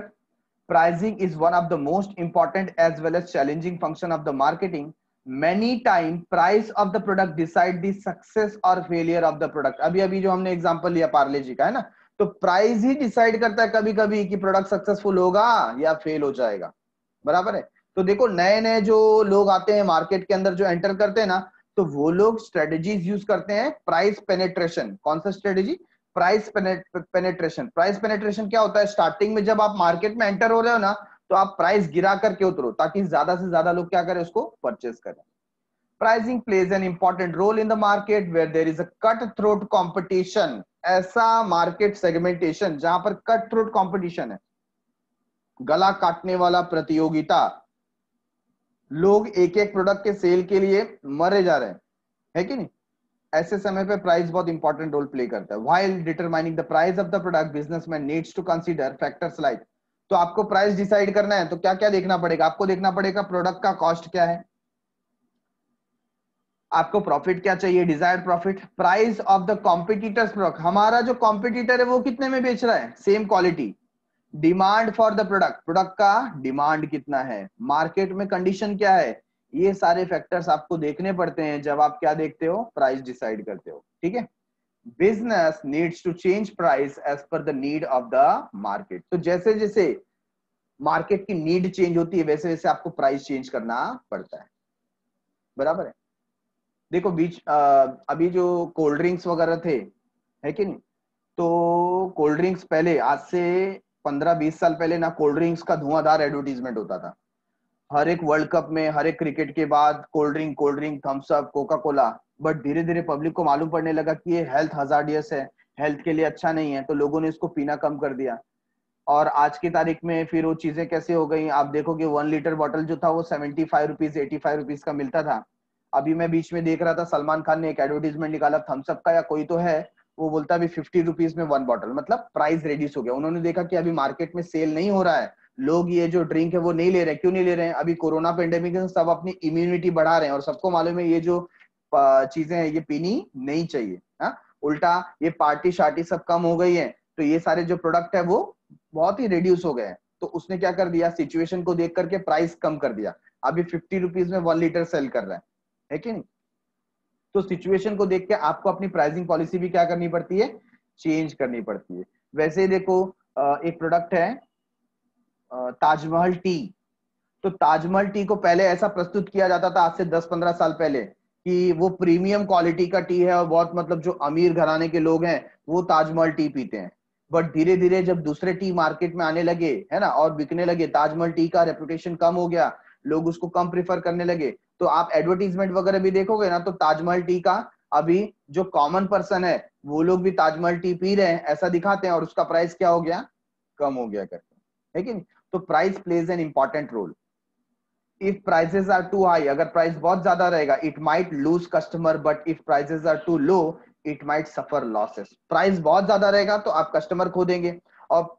Pricing is one of the most important as well as challenging function of the marketing. Many time price of the product decide the success और फेलियर ऑफ द प्रोडक्ट। अभी अभी जो हमने एग्जांपल लिया पार्ले जी का, है ना, तो प्राइस ही डिसाइड करता है कभी कभी कि प्रोडक्ट सक्सेसफुल होगा या फेल हो जाएगा, बराबर है। तो देखो नए नए जो लोग आते हैं मार्केट के अंदर, जो एंटर करते हैं ना, तो वो लोग स्ट्रेटेजीज यूज करते हैं प्राइस पेनेट्रेशन। कौन सा strategy? Price penetration. Price penetration क्या होता है, स्टार्टिंग में जब आप मार्केट में एंटर हो रहे हो ना, तो आप प्राइस गिरा करके उतरो ताकि ज्यादा से ज्यादा लोग क्या करें, उसको परचेस करें। Pricing plays an important role in the market where there is a cut throat competition. ऐसा मार्केट सेगमेंटेशन जहां पर कट थ्रोट कंपटीशन है, गला काटने वाला प्रतियोगिता, लोग एक एक प्रोडक्ट के सेल के लिए मरे जा रहे हैं, है कि नहीं। ऐसे समय पे प्राइस बहुत इंपॉर्टेंट रोल प्ले करता है। While determining the price of the product, businessman needs to consider factors like. तो आपको प्राइस डिसाइड करना है तो क्या क्या देखना पड़ेगा? आपको देखना पड़ेगा प्रोडक्ट का कॉस्ट क्या है, आपको प्रॉफिट क्या चाहिए, desired profit, price of the competitors product, हमारा जो कॉम्पिटिटर है वो कितने में बेच रहा है same quality, demand for the product, product का डिमांड कितना है, मार्केट में कंडीशन क्या है। ये सारे फैक्टर्स आपको देखने पड़ते हैं जब आप क्या देखते हो, प्राइस डिसाइड करते हो, ठीक है। Business needs to change price as per the need of the market. तो जैसे जैसे मार्केट की नीड चेंज होती है वैसे वैसे आपको प्राइस चेंज करना पड़ता है, बराबर है। देखो अभी जो कोल्ड ड्रिंक्स वगैरह थे, है कि नहीं, तो कोल्ड ड्रिंक्स पहले आज से 15-20 साल पहले ना, कोल्ड ड्रिंक्स का धुआंधार एडवर्टीजमेंट होता था। हर एक वर्ल्ड कप में, हर एक क्रिकेट के बाद cold drink Thums Up Coca Cola. But धीरे धीरे पब्लिक को मालूम पड़ने लगा कि ये हेल्थ हजार्डियस है, हेल्थ के लिए अच्छा नहीं है, तो लोगों ने इसको पीना कम कर दिया। और आज की तारीख में फिर वो चीजें कैसे हो गई, आप देखोगे 1 लीटर बॉटल जो था वो 75 रुपीज 85 रुपीज का मिलता था। अभी मैं बीच में देख रहा था सलमान खान ने एक एडवर्टीजमेंट निकाला थम्सअप का या कोई तो है, वो बोलता अभी 50 रुपीज में 1 बॉटल, मतलब प्राइस रिड्यूस हो गया। उन्होंने देखा कि अभी मार्केट में सेल नहीं हो रहा है, लोग ये जो ड्रिंक है वो नहीं ले रहे। क्यों नहीं ले रहे हैं? अभी कोरोना पेंडेमिक में सब अपनी इम्यूनिटी बढ़ा रहे हैं और सबको मालूम है ये जो चीजें हैं ये पीनी नहीं चाहिए। हाँ, उल्टा ये पार्टी शार्टी सब कम हो गई है, तो ये सारे जो प्रोडक्ट है वो बहुत ही रिड्यूस हो गए हैं। तो उसने क्या कर दिया, सिचुएशन को देख करके प्राइस कम कर दिया। अभी 50 रुपीज में 1 लीटर सेल कर रहा है कि नहीं? तो सिचुएशन को देख के आपको अपनी प्राइसिंग पॉलिसी भी क्या करनी पड़ती है, चेंज करनी पड़ती है। वैसे ही देखो एक प्रोडक्ट है ताजमहल टी। तो ताजमहल टी को पहले ऐसा प्रस्तुत किया जाता था आज से 10-15 साल पहले कि वो प्रीमियम क्वालिटी का टी है और बहुत मतलब जो अमीर घराने के लोग हैं वो ताजमहल टी पीते हैं। बट धीरे धीरे जब दूसरे टी मार्केट में आने लगे है ना और बिकने लगे, ताजमहल टी का रेपुटेशन कम हो गया, लोग उसको कम प्रिफर करने लगे। तो आप एडवर्टीजमेंट वगैरह भी देखोगे ना तो ताजमहल टी का अभी जो कॉमन पर्सन है वो लोग भी ताजमहल टी पी रहे हैं ऐसा दिखाते हैं और उसका प्राइस क्या हो गया, कम हो गया करके, है कि नहीं? तो price plays an important role. if prices are too high, अगर प्राइस बहुत ज्यादा रहेगा it might lose customer, but if prices are too low it might suffer losses। Price बहुत ज्यादा रहेगा तो आप कस्टमर खो देंगे, और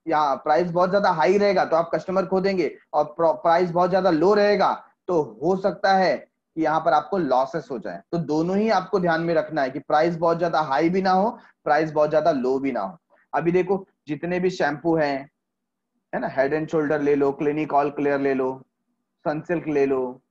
या प्राइस बहुत ज्यादा हाई रहेगा तो आप कस्टमर खो देंगे, और प्राइस बहुत ज्यादा लो रहेगा तो हो सकता है कि यहाँ पर आपको लॉसेस हो जाए। तो दोनों ही आपको ध्यान में रखना है कि प्राइस बहुत ज्यादा हाई भी ना हो, प्राइस बहुत ज्यादा लो भी ना हो। अभी देखो जितने भी शैम्पू हैं, है ना, हेड एंड शोल्डर ले लो, क्लिनिक ऑल क्लियर ले लो, सनसिल्क ले लो,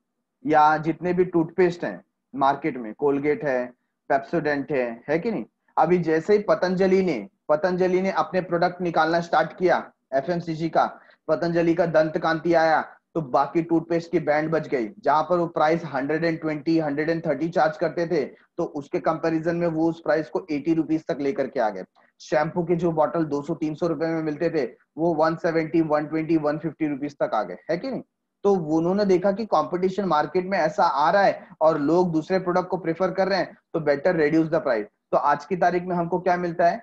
या जितने भी टूथपेस्ट हैं मार्केट में, कोलगेट है, पेप्सोडेंट है कि नहीं? अभी जैसे ही पतंजलि ने अपने प्रोडक्ट निकालना स्टार्ट किया, एफएमसीजी का, पतंजलि का दंत कांति आया, तो बाकी टूथपेस्ट की बैंड बज गई। जहां पर वो प्राइस 120 130 चार्ज करते थे तो उसके कंपैरिजन में वो उस प्राइस को 80 रुपीज तक लेकर के आ गए। शैम्पू के जो बॉटल 200-300 रुपए में मिलते थे वो 170 120 150 रुपीज तक आ गए, है कि नहीं? तो उन्होंने देखा कि कंपटीशन मार्केट में ऐसा आ रहा है और लोग दूसरे प्रोडक्ट को प्रेफर कर रहे हैं, तो बेटर रिड्यूस द प्राइस। तो आज की तारीख में हमको क्या मिलता है,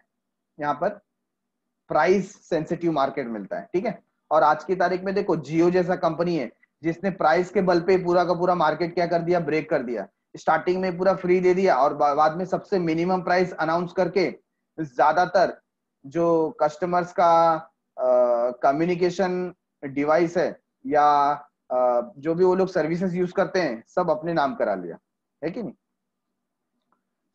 यहाँ पर प्राइस सेंसिटिव मार्केट मिलता है, ठीक है। और आज की तारीख में देखो जियो जैसा कंपनी है जिसने प्राइस के बल पे पूरा का पूरा मार्केट क्या कर दिया, ब्रेक कर दिया। स्टार्टिंग में पूरा फ्री दे दिया और बाद में सबसे मिनिमम प्राइस अनाउंस करके ज्यादातर जो कस्टमर्स का कम्युनिकेशन डिवाइस है या जो भी वो लोग सर्विसेज यूज करते हैं सब अपने नाम करा लिया, है कि नहीं?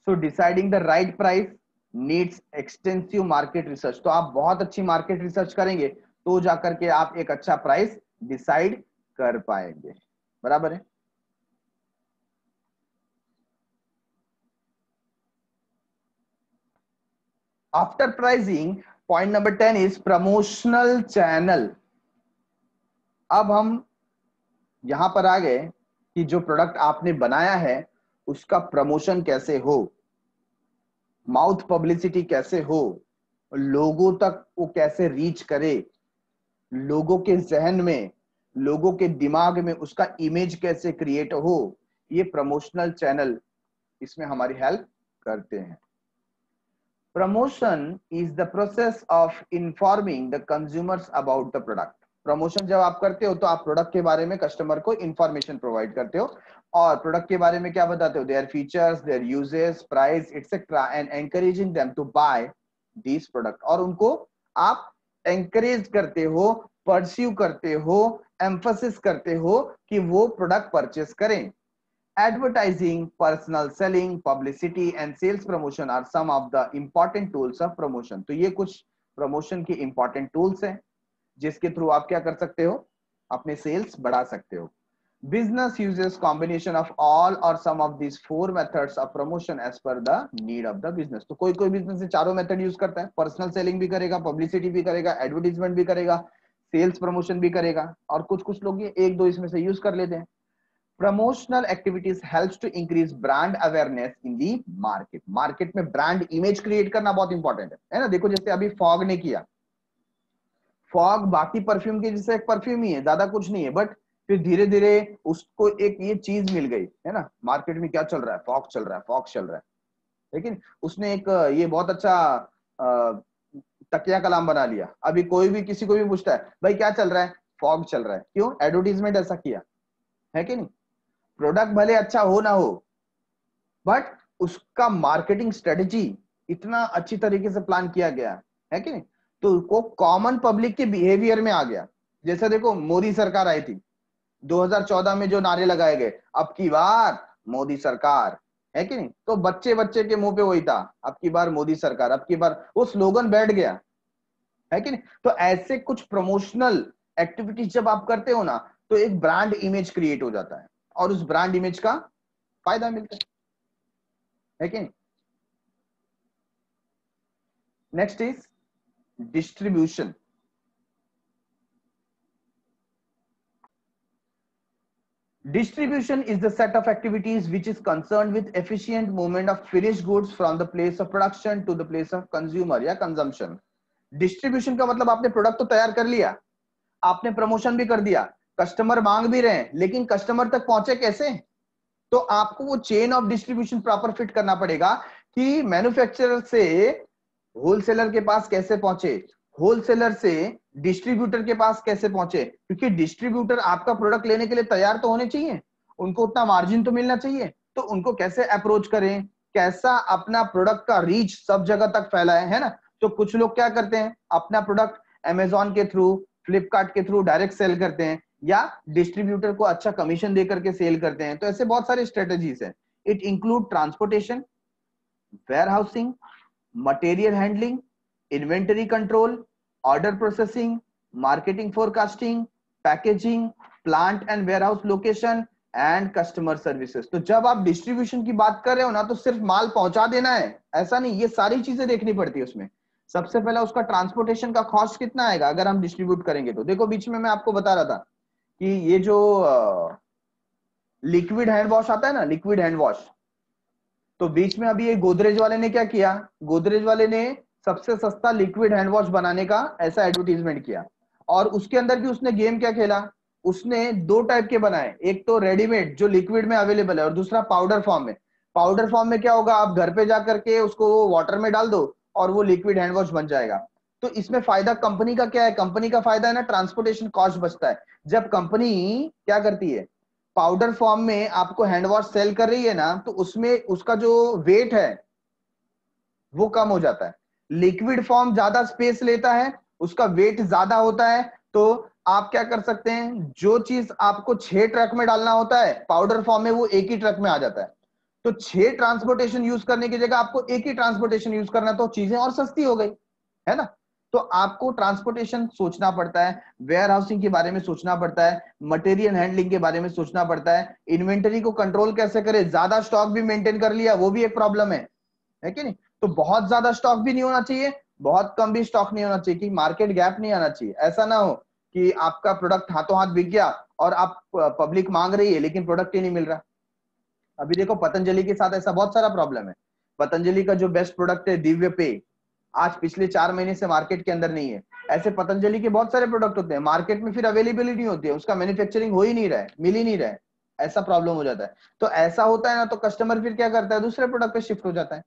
So deciding the right price needs extensive market research. तो आप बहुत अच्छी मार्केट रिसर्च करेंगे तो जाकर के आप एक अच्छा प्राइस डिसाइड कर पाएंगे, बराबर है। After pricing, point number 10 is promotional channel. अब हम यहां पर आ गए कि जो प्रोडक्ट आपने बनाया है उसका प्रमोशन कैसे हो, माउथ पब्लिसिटी कैसे हो, लोगों तक वो कैसे रीच करे, लोगों के जहन में, लोगों के दिमाग में उसका इमेज कैसे क्रिएट हो, ये प्रमोशनल चैनल इसमें हमारी हेल्प करते हैं। Promotion is the process of informing the consumers about the product. Promotion जब आप करते हो तो आप प्रोडक्ट के बारे में कस्टमर को इंफॉर्मेशन प्रोवाइड करते हो और प्रोडक्ट के बारे में क्या बताते हो, their features, their uses, price etcetera, and encouraging them to buy this product. और उनको आप एंकरेज करते हो, परस्यू करते हो, एम्फोसिस करते हो कि वो प्रोडक्ट परचेस करें। Advertising, personal selling, publicity and sales promotion are some of the important tools of promotion। तो ये कुछ प्रमोशन की इंपॉर्टेंट टूल्स हैं जिसके थ्रू आप क्या कर सकते हो, अपने सेल्स बढ़ा सकते हो। Business uses combination of all or some of these four methods of promotion as per the need of the business। तो कोई कोई बिजनेस चारों मेथड यूज करता है, पर्सनल सेलिंग भी करेगा, पब्लिसिटी भी करेगा, एडवर्टीजमेंट भी करेगा, सेल्स प्रमोशन भी करेगा, और कुछ कुछ लोग ये एक दो इसमें से यूज कर लेते हैं। Promotional activities helps to increase brand awareness in the market. Market में ब्रांड इमेज क्रिएट करना बहुत इंपॉर्टेंट है ना। देखो जैसे अभी फॉग ने किया, फॉग बाकी परफ्यूम के जैसे एक परफ्यूम ही है, ज्यादा कुछ नहीं है, बट फिर धीरे धीरे उसको एक ये चीज मिल गई है ना, मार्केट में क्या चल रहा है, फॉग चल रहा है, फॉग चल रहा है। लेकिन उसने एक ये बहुत अच्छा तकिया कलाम बना लिया। अभी कोई भी किसी को भी पूछता है भाई क्या चल रहा है, फॉग चल रहा है। क्यों? एडवर्टीजमेंट ऐसा किया है कि नहीं? प्रोडक्ट भले अच्छा हो ना हो, बट उसका मार्केटिंग स्ट्रेटेजी इतना अच्छी तरीके से प्लान किया गया है कि नहीं, तो वो कॉमन पब्लिक के बिहेवियर में आ गया। जैसे देखो मोदी सरकार आई थी 2014 में, जो नारे लगाए गए, अब की बार मोदी सरकार, है कि नहीं, तो बच्चे बच्चे के मुंह पे वही था, अब की बार मोदी सरकार, अब की बार, वो स्लोगन बैठ गया है कि नहीं। तो ऐसे कुछ प्रमोशनल एक्टिविटीज जब आप करते हो ना, तो एक ब्रांड इमेज क्रिएट हो जाता है और उस ब्रांड इमेज का फायदा मिलता है कि नहीं। Next is distribution. Distribution is the set of activities which is concerned with efficient movement of finished goods from the place of production to the place of consumer या consumption. Distribution का मतलब आपने प्रोडक्ट तो तैयार कर लिया, आपने प्रमोशन भी कर दिया, कस्टमर मांग भी रहे हैं, लेकिन कस्टमर तक पहुंचे कैसे? तो आपको वो chain of distribution proper fit करना पड़ेगा कि मैन्युफैक्चरर से होलसेलर के पास कैसे पहुंचे, होलसेलर से डिस्ट्रीब्यूटर के पास कैसे पहुंचे, क्योंकि डिस्ट्रीब्यूटर आपका प्रोडक्ट लेने के लिए तैयार तो होने चाहिए, उनको उतना मार्जिन तो मिलना चाहिए, तो उनको कैसे अप्रोच करें, कैसा अपना प्रोडक्ट का रीच सब जगह तक फैलाएं, है ना। तो कुछ लोग क्या करते हैं, अपना प्रोडक्ट अमेजोन के थ्रू, फ्लिपकार्ट के थ्रू डायरेक्ट सेल करते हैं, या डिस्ट्रीब्यूटर को अच्छा कमीशन दे करके सेल करते हैं। तो ऐसे बहुत सारे स्ट्रेटेजीज हैं। It include transportation, warehousing, material handling, inventory control, order processing, marketing forecasting, packaging, plant and warehouse location and customer services. तो जब आप डिस्ट्रीब्यूशन की बात कर रहे हो ना, तो सिर्फ माल पहुंचा देना है ऐसा नहीं, ये सारी चीजें देखनी पड़ती है उसमें। सबसे पहला उसका ट्रांसपोर्टेशन का कॉस्ट कितना आएगा अगर हम डिस्ट्रीब्यूट करेंगे तो। देखो बीच में मैं आपको बता रहा था कि ये जो लिक्विड हैंड वॉश आता है ना, लिक्विड हैंड वॉश, तो बीच में अभी ये गोदरेज वाले ने क्या किया, गोदरेज वाले ने सबसे सस्ता लिक्विड हैंड वॉश बनाने का ऐसा एडवर्टीजमेंट किया, और उसके अंदर भी उसने गेम क्या खेला, उसने दो टाइप के बनाए, एक तो रेडीमेड जो लिक्विड में अवेलेबल है, और दूसरा पाउडर फॉर्म में। पाउडर फॉर्म में क्या होगा, आप घर पे जाकर के उसको वाटर में डाल दो और वो लिक्विड हैंड वॉश बन जाएगा। तो इसमें फायदा कंपनी का क्या है, कंपनी का फायदा है ना, ट्रांसपोर्टेशन कॉस्ट बचता है। जब कंपनी क्या करती है, पाउडर फॉर्म में आपको हैंड वॉश सेल कर रही है ना, तो उसमें उसका जो वेट है वो कम हो जाता है। लिक्विड फॉर्म ज्यादा स्पेस लेता है, उसका वेट ज्यादा होता है, तो आप क्या कर सकते हैं, जो चीज आपको 6 ट्रक में डालना होता है पाउडर फॉर्म में, वो एक ही ट्रक में आ जाता है। तो 6 ट्रांसपोर्टेशन यूज करने की जगह आपको एक ही ट्रांसपोर्टेशन यूज करना, तो चीजें और सस्ती हो गई, है ना। तो आपको ट्रांसपोर्टेशन सोचना पड़ता है, वेयर हाउसिंग के बारे में सोचना पड़ता है, मटेरियल हैंडलिंग के बारे में सोचना पड़ता है, इन्वेंटरी को कंट्रोल कैसे करें, ज्यादा स्टॉक भी मेंटेन कर लिया वो भी एक प्रॉब्लम है कि नहीं। तो बहुत ज्यादा स्टॉक भी नहीं होना चाहिए, बहुत कम भी स्टॉक नहीं होना चाहिए, कि मार्केट गैप नहीं आना चाहिए। ऐसा ना हो कि आपका प्रोडक्ट हाथों हाथ बिक गया और आप पब्लिक मांग रही है लेकिन प्रोडक्ट ही नहीं मिल रहा। अभी देखो पतंजलि के साथ ऐसा बहुत सारा प्रॉब्लम है। पतंजलि का जो बेस्ट प्रोडक्ट है दिव्य पे, आज पिछले 4 महीने से मार्केट के अंदर नहीं है। ऐसे पतंजलि के बहुत सारे प्रोडक्ट होते हैं, मार्केट में फिर अवेलेबिलिटी होती है, उसका मैन्युफैक्चरिंग हो ही नहीं रहा है, मिल ही नहीं रहा है, ऐसा प्रॉब्लम हो जाता है। तो ऐसा होता है ना, तो कस्टमर फिर क्या करता है, दूसरे प्रोडक्ट पे शिफ्ट हो जाता है।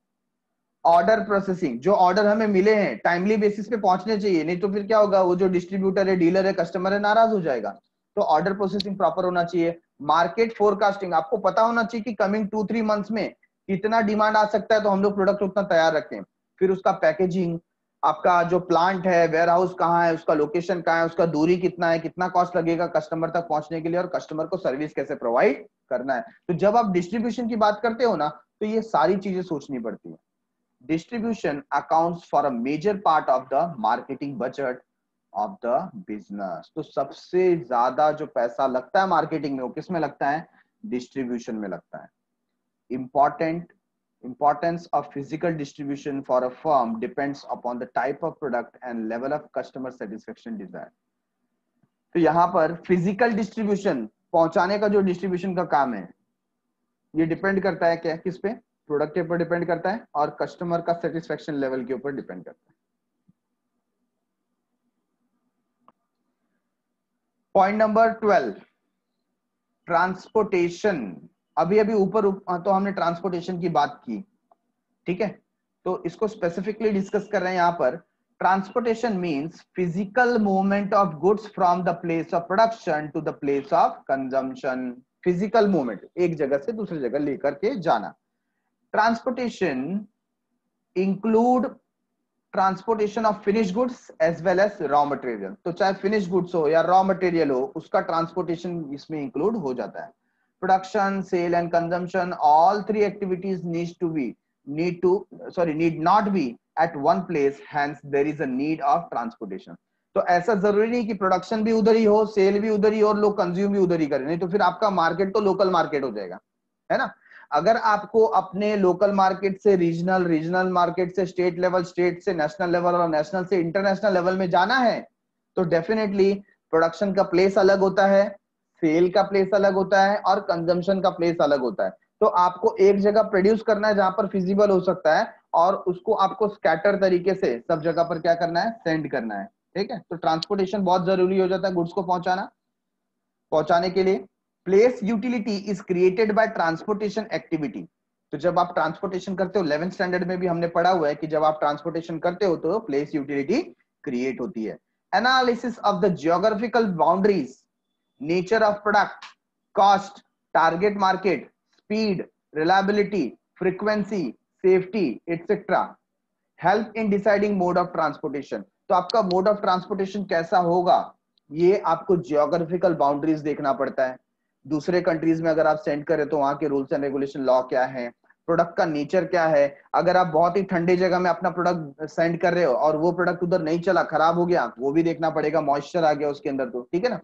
ऑर्डर प्रोसेसिंग, जो ऑर्डर हमें मिले हैं टाइमली बेसिस पे पहुंचने चाहिए, नहीं तो फिर क्या होगा, वो जो डिस्ट्रीब्यूटर है, डीलर है, कस्टमर है, नाराज हो जाएगा। तो ऑर्डर प्रोसेसिंग प्रॉपर होना चाहिए। मार्केट फोरकास्टिंग, आपको पता होना चाहिए कि कमिंग 2-3 मंथ्स में कितना डिमांड आ सकता है, तो हम लोग प्रोडक्ट उतना तैयार रखें। फिर उसका पैकेजिंग, आपका जो प्लांट है, वेयर हाउस कहाँ है, उसका लोकेशन कहाँ है, उसका दूरी कितना है, कितना कॉस्ट लगेगा कस्टमर तक पहुंचने के लिए, और कस्टमर को सर्विस कैसे प्रोवाइड करना है। तो जब आप डिस्ट्रीब्यूशन की बात करते हो ना, तो ये सारी चीजें सोचनी पड़ती है। Distribution accounts for a major part of the marketing budget of the business। तो सबसे ज्यादा जो पैसा लगता है मार्केटिंग में, वो किस में लगता है, डिस्ट्रीब्यूशन में लगता है। Importance of physical distribution for a firm depends upon the type of product and level of customer satisfaction desired। तो यहाँ पर फिजिकल डिस्ट्रीब्यूशन, पहुंचाने का जो डिस्ट्रीब्यूशन का काम है, ये डिपेंड करता है क्या, किस पे, प्रोडक्ट के ऊपर डिपेंड करता है और कस्टमर का सेटिस्फेक्शन लेवल के ऊपर डिपेंड करता है। Point number 12, transportation. अभी अभी ऊपर तो हमने ट्रांसपोर्टेशन की बात की, ठीक है। तो इसको स्पेसिफिकली डिस्कस कर रहे हैं यहाँ पर Transportation means physical movement of goods from the place of production to the place of consumption. Physical movement, एक जगह से दूसरी जगह लेकर के जाना. Transportation include transportation of finish goods as well as raw material. तो चाहे फिनिश गुड्स हो या रॉ मटेरियल हो, उसका ट्रांसपोर्टेशन इसमें इंक्लूड हो जाता है. Production, sale and consumption, all three activities need not be at one place, hence there is a need of transportation. तो ऐसा जरूरी नहीं कि प्रोडक्शन भी उधर ही हो, सेल भी उधर ही हो और लोग कंज्यूम भी उधर ही करें, नहीं तो फिर आपका मार्केट तो लोकल मार्केट हो जाएगा, है ना. अगर आपको अपने लोकल मार्केट से रीजनल, रीजनल मार्केट से स्टेट लेवल, स्टेट से नेशनल लेवल और नेशनल से इंटरनेशनल लेवल में जाना है, तो डेफिनेटली प्रोडक्शन का प्लेस अलग होता है, सेल का प्लेस अलग होता है और कंजम्पशन का प्लेस अलग होता है. तो आपको एक जगह प्रोड्यूस करना है जहां पर फिजिबल हो सकता है, और उसको आपको स्कैटर तरीके से सब जगह पर क्या करना है, सेंड करना है. ठीक है. तो ट्रांसपोर्टेशन बहुत जरूरी हो जाता है गुड्स को पहुंचाने के लिए. Place utility is created by transportation activity. तो जब आप ट्रांसपोर्टेशन करते हो, 11th स्टैंडर्ड में भी हमने पढ़ा हुआ है कि जब आप ट्रांसपोर्टेशन करते हो तो प्लेस यूटिलिटी क्रिएट होती है. Analysis of the geographical boundaries, nature of product, cost, target market, speed, reliability, frequency, safety etcetera help in deciding mode of transportation. तो आपका मोड ऑफ ट्रांसपोर्टेशन कैसा होगा, ये आपको जियोग्राफिकल बाउंड्रीज देखना पड़ता है. दूसरे कंट्रीज में अगर आप सेंड करें तो वहां के रूल्स एंड रेगुलेशन, लॉ क्या है, प्रोडक्ट का नेचर क्या है. अगर आप बहुत ही ठंडी जगह में अपना प्रोडक्ट सेंड कर रहे हो और वो प्रोडक्ट उधर नहीं चला, खराब हो गया, वो भी देखना पड़ेगा, मॉइस्चर आ गया उसके अंदर, तो ठीक है ना.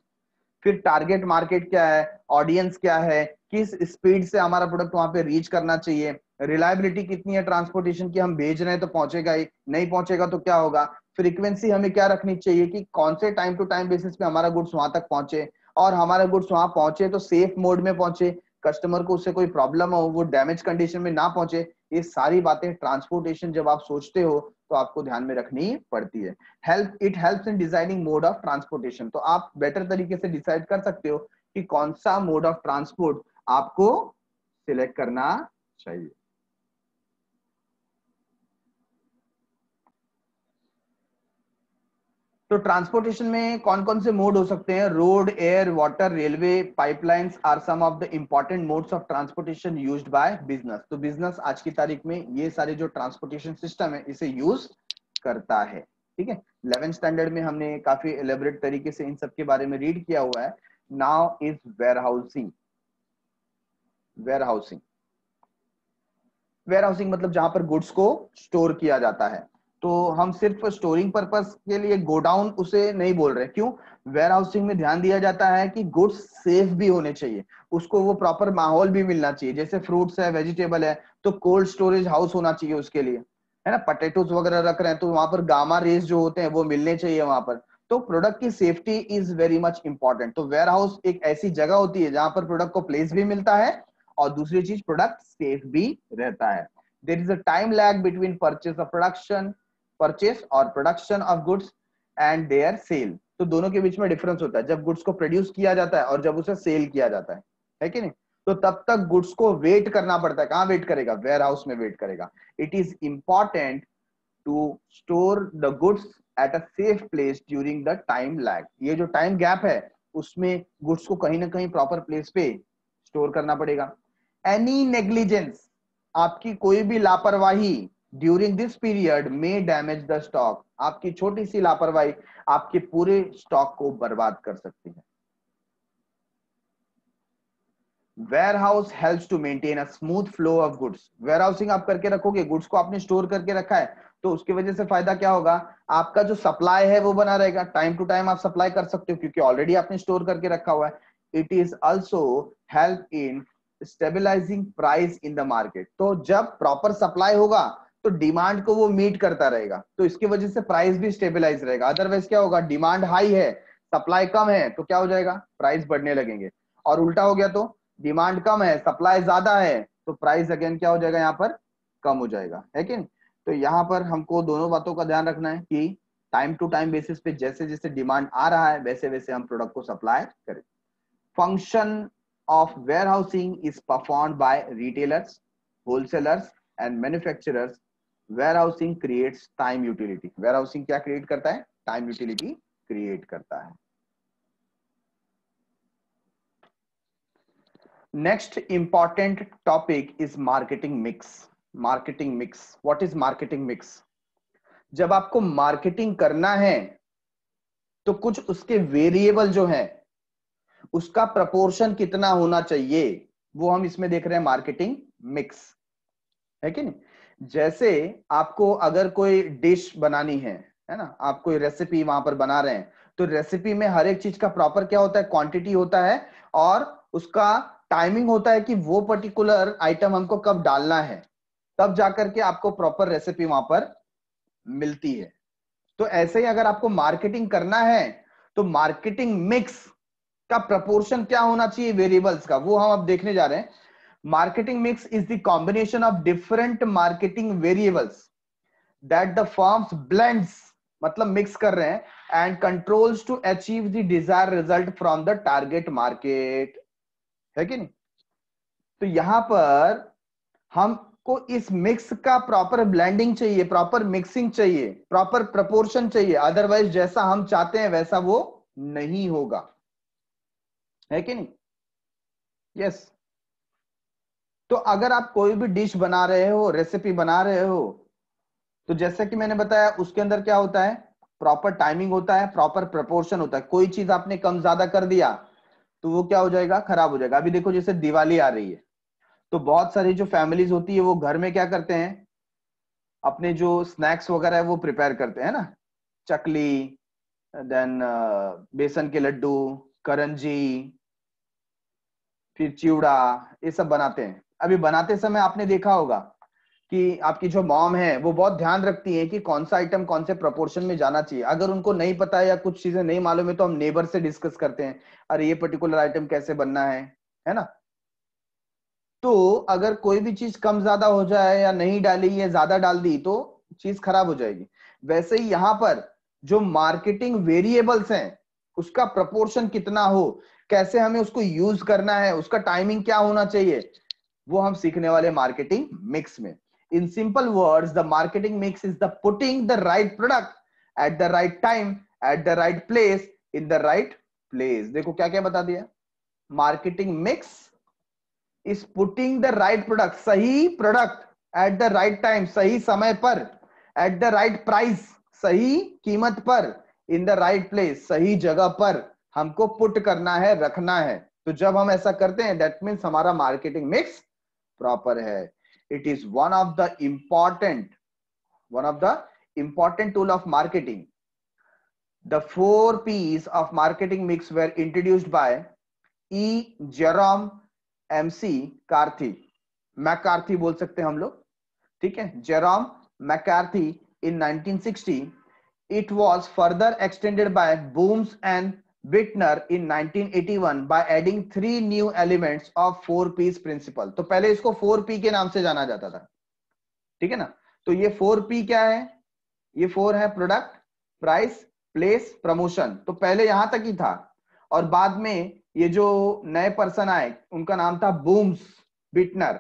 फिर टारगेट मार्केट क्या है, ऑडियंस क्या है, किस स्पीड से हमारा प्रोडक्ट वहां पे रीच करना चाहिए, रिलायबिलिटी कितनी है ट्रांसपोर्टेशन की, हम भेज रहे हैं तो पहुंचेगा ही, नहीं पहुंचेगा तो क्या होगा, फ्रीक्वेंसी हमें क्या रखनी चाहिए कि कौन से टाइम टू टाइम बेसिस पे हमारा गुड्स वहां तक पहुंचे, और हमारा गुड्स वहां पहुंचे तो सेफ मोड में पहुंचे, कस्टमर को उससे कोई प्रॉब्लम हो, वो डैमेज कंडीशन में ना पहुंचे. ये सारी बातें ट्रांसपोर्टेशन जब आप सोचते हो तो आपको ध्यान में रखनी पड़ती है. It helps in designing mode of transportation. तो आप बेटर तरीके से डिसाइड कर सकते हो कि कौन सा मोड ऑफ ट्रांसपोर्ट आपको सिलेक्ट करना चाहिए. तो ट्रांसपोर्टेशन में कौन कौन से मोड हो सकते हैं, road, air, water, railway, pipelines are some of the important modes of transportation used by business. तो बिजनेस आज की तारीख में ये सारे जो ट्रांसपोर्टेशन सिस्टम है इसे यूज करता है. ठीक है. 11th स्टैंडर्ड में हमने काफी एलेबोरेट तरीके से इन सब के बारे में रीड किया हुआ है. Now is warehousing. Warehousing warehousing मतलब जहां पर गुड्स को स्टोर किया जाता है. तो हम सिर्फ स्टोरिंग पर्पस के लिए गोडाउन उसे नहीं बोल रहे. क्यों? वेयरहाउसिंग में ध्यान दिया जाता है कि गुड्स सेफ भी होने चाहिए, उसको वो प्रॉपर माहौल भी मिलना चाहिए. जैसे फ्रूट्स है, वेजिटेबल है, तो कोल्ड स्टोरेज हाउस होना चाहिए उसके लिए, है ना. पटेटोज वगैरह रख रहे हैं तो वहां पर गामा रेज जो होते हैं वो मिलने चाहिए वहां पर. तो प्रोडक्ट की safety is very much important. तो वेयर हाउस एक ऐसी जगह होती है जहां पर प्रोडक्ट को प्लेस भी मिलता है और दूसरी चीज प्रोडक्ट सेफ भी रहता है. There is a time lag between purchase और production of goods and their sale. तो दोनों के बीच में डिफरेंस होता है जब गुड्स को प्रोड्यूस किया जाता है और जब उसे सेल किया जाता है कि नहीं. तो तब तक गुड्स को वेट करना पड़ता है. कहां वेट करेगा? वेयर हाउस में वेट करेगा. It is important to store the goods at a safe place during the time lag. ये जो टाइम गैप है उसमें गुड्स को कहीं ना कहीं प्रॉपर प्लेस पे स्टोर करना पड़ेगा. एनी नेग्लिजेंस, आपकी कोई भी लापरवाही ड्यूरिंग दिस पीरियड में डैमेज द स्टॉक. आपकी छोटी सी लापरवाही आपके पूरे स्टॉक को बर्बाद कर सकती है. Warehouse helps to maintain a smooth flow of goods. Warehousing आप करके रखोगे, गुड्स को आपने स्टोर करके रखा है, तो उसकी वजह से फायदा क्या होगा, आपका जो सप्लाई है वो बना रहेगा, टाइम टू टाइम आप सप्लाई कर सकते हो क्योंकि ऑलरेडी आपने स्टोर करके रखा हुआ है. It is also help in stabilising price in the market. तो जब प्रॉपर सप्लाई होगा तो डिमांड को वो मीट करता रहेगा, तो इसकी वजह से प्राइस भी स्टेबिलाईज रहेगा. अदरवाइज क्या होगा, डिमांड हाई है, सप्लाई कम है, तो क्या हो जाएगा, प्राइस बढ़ने लगेंगे. और उल्टा हो गया तो डिमांड कम है, सप्लाई ज्यादा है, तो प्राइस अगेन क्या हो जाएगा, यहाँ पर कम हो जाएगा, है कि नहीं. तो यहाँ पर हमको दोनों बातों का ध्यान रखना है कि टाइम टू टाइम बेसिस पे जैसे जैसे डिमांड आ रहा है वैसे वैसे हम प्रोडक्ट को सप्लाई करें. Function of warehousing is performed by retailers, wholesalers and manufacturers warehousing creates time utility. Warehousing क्या क्रिएट करता है? टाइम यूटिलिटी क्रिएट करता है। Next important topic is marketing mix. Marketing mix, what is marketing mix? जब आपको मार्केटिंग करना है तो कुछ उसके वेरिएबल जो है उसका प्रपोर्शन कितना होना चाहिए, वो हम इसमें देख रहे हैं, मार्केटिंग मिक्स, है कि नहीं। जैसे आपको अगर कोई डिश बनानी है ना, आप कोई रेसिपी वहां पर बना रहे हैं, तो रेसिपी में हर एक चीज का प्रॉपर क्या होता है? क्वांटिटी होता है और उसका टाइमिंग होता है कि वो पर्टिकुलर आइटम हमको कब डालना है, तब जाकर के आपको प्रॉपर रेसिपी वहां पर मिलती है। तो ऐसे ही अगर आपको मार्केटिंग करना है तो मार्केटिंग मिक्स का प्रपोर्शन क्या होना चाहिए वेरिएबल्स का, वो हम अब देखने जा रहे हैं। Marketing mix is the combination of different marketing variables that the firms blends, मतलब मिक्स कर रहे हैं, and controls to achieve the desire result from the target market, है कि नहीं। तो यहां पर हमको इस मिक्स का प्रॉपर ब्लेंडिंग चाहिए, प्रॉपर मिक्सिंग चाहिए, प्रॉपर प्रपोर्शन चाहिए, अदरवाइज जैसा हम चाहते हैं वैसा वो नहीं होगा, है कि नहीं। यस। तो अगर आप कोई भी डिश बना रहे हो, रेसिपी बना रहे हो, तो जैसा कि मैंने बताया उसके अंदर क्या होता है? प्रॉपर टाइमिंग होता है, प्रॉपर प्रपोर्शन होता है। कोई चीज आपने कम ज्यादा कर दिया तो वो क्या हो जाएगा? खराब हो जाएगा। अभी देखो जैसे दिवाली आ रही है, तो बहुत सारी जो फैमिलीज होती है वो घर में क्या करते हैं, अपने जो स्नैक्स वगैरह है वो प्रिपेयर करते हैं ना, चकली, देन बेसन के लड्डू, करंजी, फिर चिवड़ा, ये सब बनाते हैं। अभी बनाते समय आपने देखा होगा कि आपकी जो मॉम है वो बहुत ध्यान रखती है कि कौन सा आइटम कौन से प्रोपोर्शन में जाना चाहिए। अगर उनको नहीं पता है या कुछ चीजें नहीं मालूम है तो हम नेबर से डिस्कस करते हैं, अरे ये पर्टिकुलर आइटम कैसे बनना है ना। तो अगर कोई भी चीज कम ज्यादा हो जाए या नहीं डाली या ज्यादा डाल दी तो चीज खराब हो जाएगी। वैसे ही यहां पर जो मार्केटिंग वेरिएबल्स हैं उसका प्रपोर्शन कितना हो, कैसे हमें उसको यूज करना है, उसका टाइमिंग क्या होना चाहिए, वो हम सीखने वाले मार्केटिंग मिक्स में। In simple words, the marketing mix is the putting the right product at the right time at the right place in the right place. देखो क्या क्या बता दिया। Marketing mix is putting the right product, सही product at the right time, सही समय पर, एट द राइट प्राइस, सही कीमत पर, इन द राइट प्लेस, सही जगह पर हमको पुट करना है, रखना है। तो जब हम ऐसा करते हैं दैट मीन्स हमारा मार्केटिंग मिक्स प्रॉपर है। It is one of the important tool of marketing. The 4 P's of marketing mix were introduced by E. Jerome MC Carthy, McCarthy बोल सकते हैं हम लोग, ठीक है, Jerome McCarthy in 1960. It was further extended by Booms and Bittner in 1981 by adding 3 new elements of 4P's principle. तो पहले इसको 4P के नाम से जाना जाता था, ठीक है ना। तो ये 4P क्या है? ये 4 है प्रोडक्ट, प्राइस, प्लेस, प्रमोशन। तो पहले यहां तक ही था, और बाद में ये जो नए पर्सन आए उनका नाम था बूम्स बिटनर,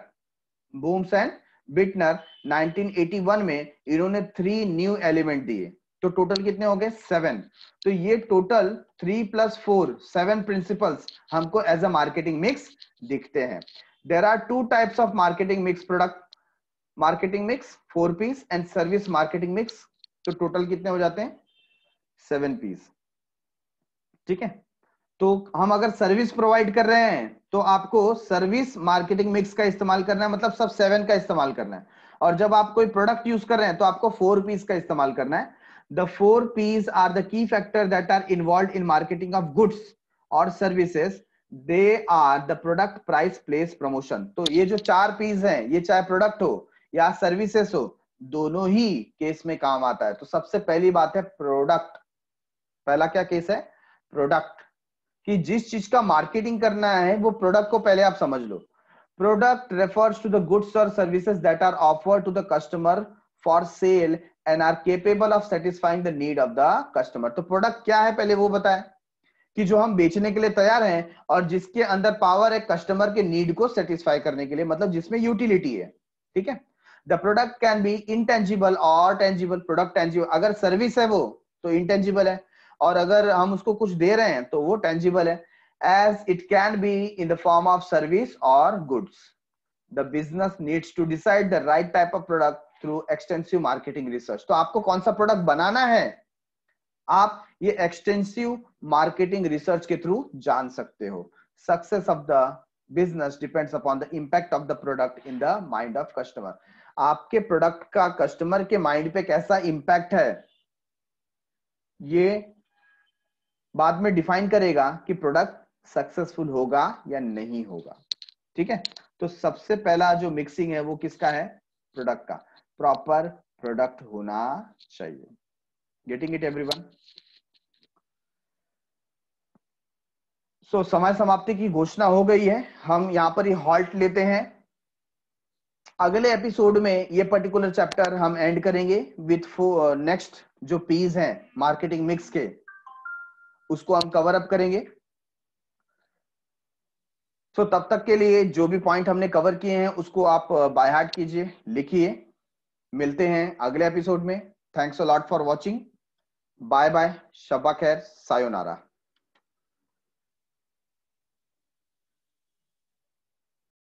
बूम्स एंड बिटनर। 1981 में इन्होंने 3 न्यू एलिमेंट दिए। तो टोटल कितने हो गए? 7। तो ये टोटल 3 + 4 7 प्रिंसिपल्स हमको एज अ मार्केटिंग मिक्स दिखते हैं। There are 2 types of marketing mix, product marketing mix 4P's and service marketing mix. तो टोटल कितने हो जाते हैं? 7P's, ठीक है। तो हम अगर सर्विस प्रोवाइड कर रहे हैं तो आपको सर्विस मार्केटिंग मिक्स का इस्तेमाल करना है, मतलब सब 7 का इस्तेमाल करना है। और जब आप कोई प्रोडक्ट यूज कर रहे हैं तो आपको 4P's का इस्तेमाल करना है। The 4P's are the key factor that are involve in marketing of goods और services. They are the product, price, place, promotion. तो ये जो 4 P's हैं, ये चाहे प्रोडक्ट हो या सर्विसेज हो, दोनों ही केस में काम आता है। तो सबसे पहली बात है प्रोडक्ट। पहला क्या केस है? प्रोडक्ट, कि जिस चीज का मार्केटिंग करना है वो प्रोडक्ट को पहले आप समझ लो। Product refers to the goods और services that are offered to the customer for sale and are capable of satisfying the need of the customer. तो प्रोडक्ट क्या है पहले वो बताएं, कि जो हम बेचने के लिए तैयार हैं और जिसके अंदर पावर है कस्टमर के नीड को सेटिस्फाई करने के लिए, मतलब जिसमें यूटिलिटी है, ठीक है। The product can be intangible और टेंजिबल. प्रोडक्ट टेंजिबल, अगर सर्विस है वो तो इंटेंजिबल है, और अगर हम उसको कुछ दे रहे हैं तो वो टेंजिबल है. As it can be in the form of service और goods. The business needs to decide the right type of product through extensive marketing research. तो आपको कौन सा प्रोडक्ट बनाना है, आप ये एक्सटेंसिव मार्केटिंग रिसर्च के थ्रू जान सकते हो. Success of the business depends upon the impact of the product in the mind of customer. आपके प्रोडक्ट का कस्टमर के माइंड पे कैसा इंपैक्ट है, ये बाद में डिफाइन करेगा कि प्रोडक्ट सक्सेसफुल होगा या नहीं होगा. ठीक है, तो सबसे पहला जो मिक्सिंग है वो किसका है, प्रोडक्ट का. प्रॉपर प्रोडक्ट होना चाहिए. Getting it everyone? सो समय समाप्ति की घोषणा हो गई है. हम यहां पर ही हॉल्ट लेते हैं. अगले एपिसोड में ये पर्टिकुलर चैप्टर हम एंड करेंगे विथ नेक्स्ट जो पीस हैं मार्केटिंग मिक्स के, उसको हम कवर अप करेंगे. सो तब तक के लिए जो भी पॉइंट हमने कवर किए हैं उसको आप बाय हार्ट कीजिए, लिखिए. मिलते हैं अगले एपिसोड में. Thanks a lot for watching. Bye bye, शब्बा खैर, सायोनारा.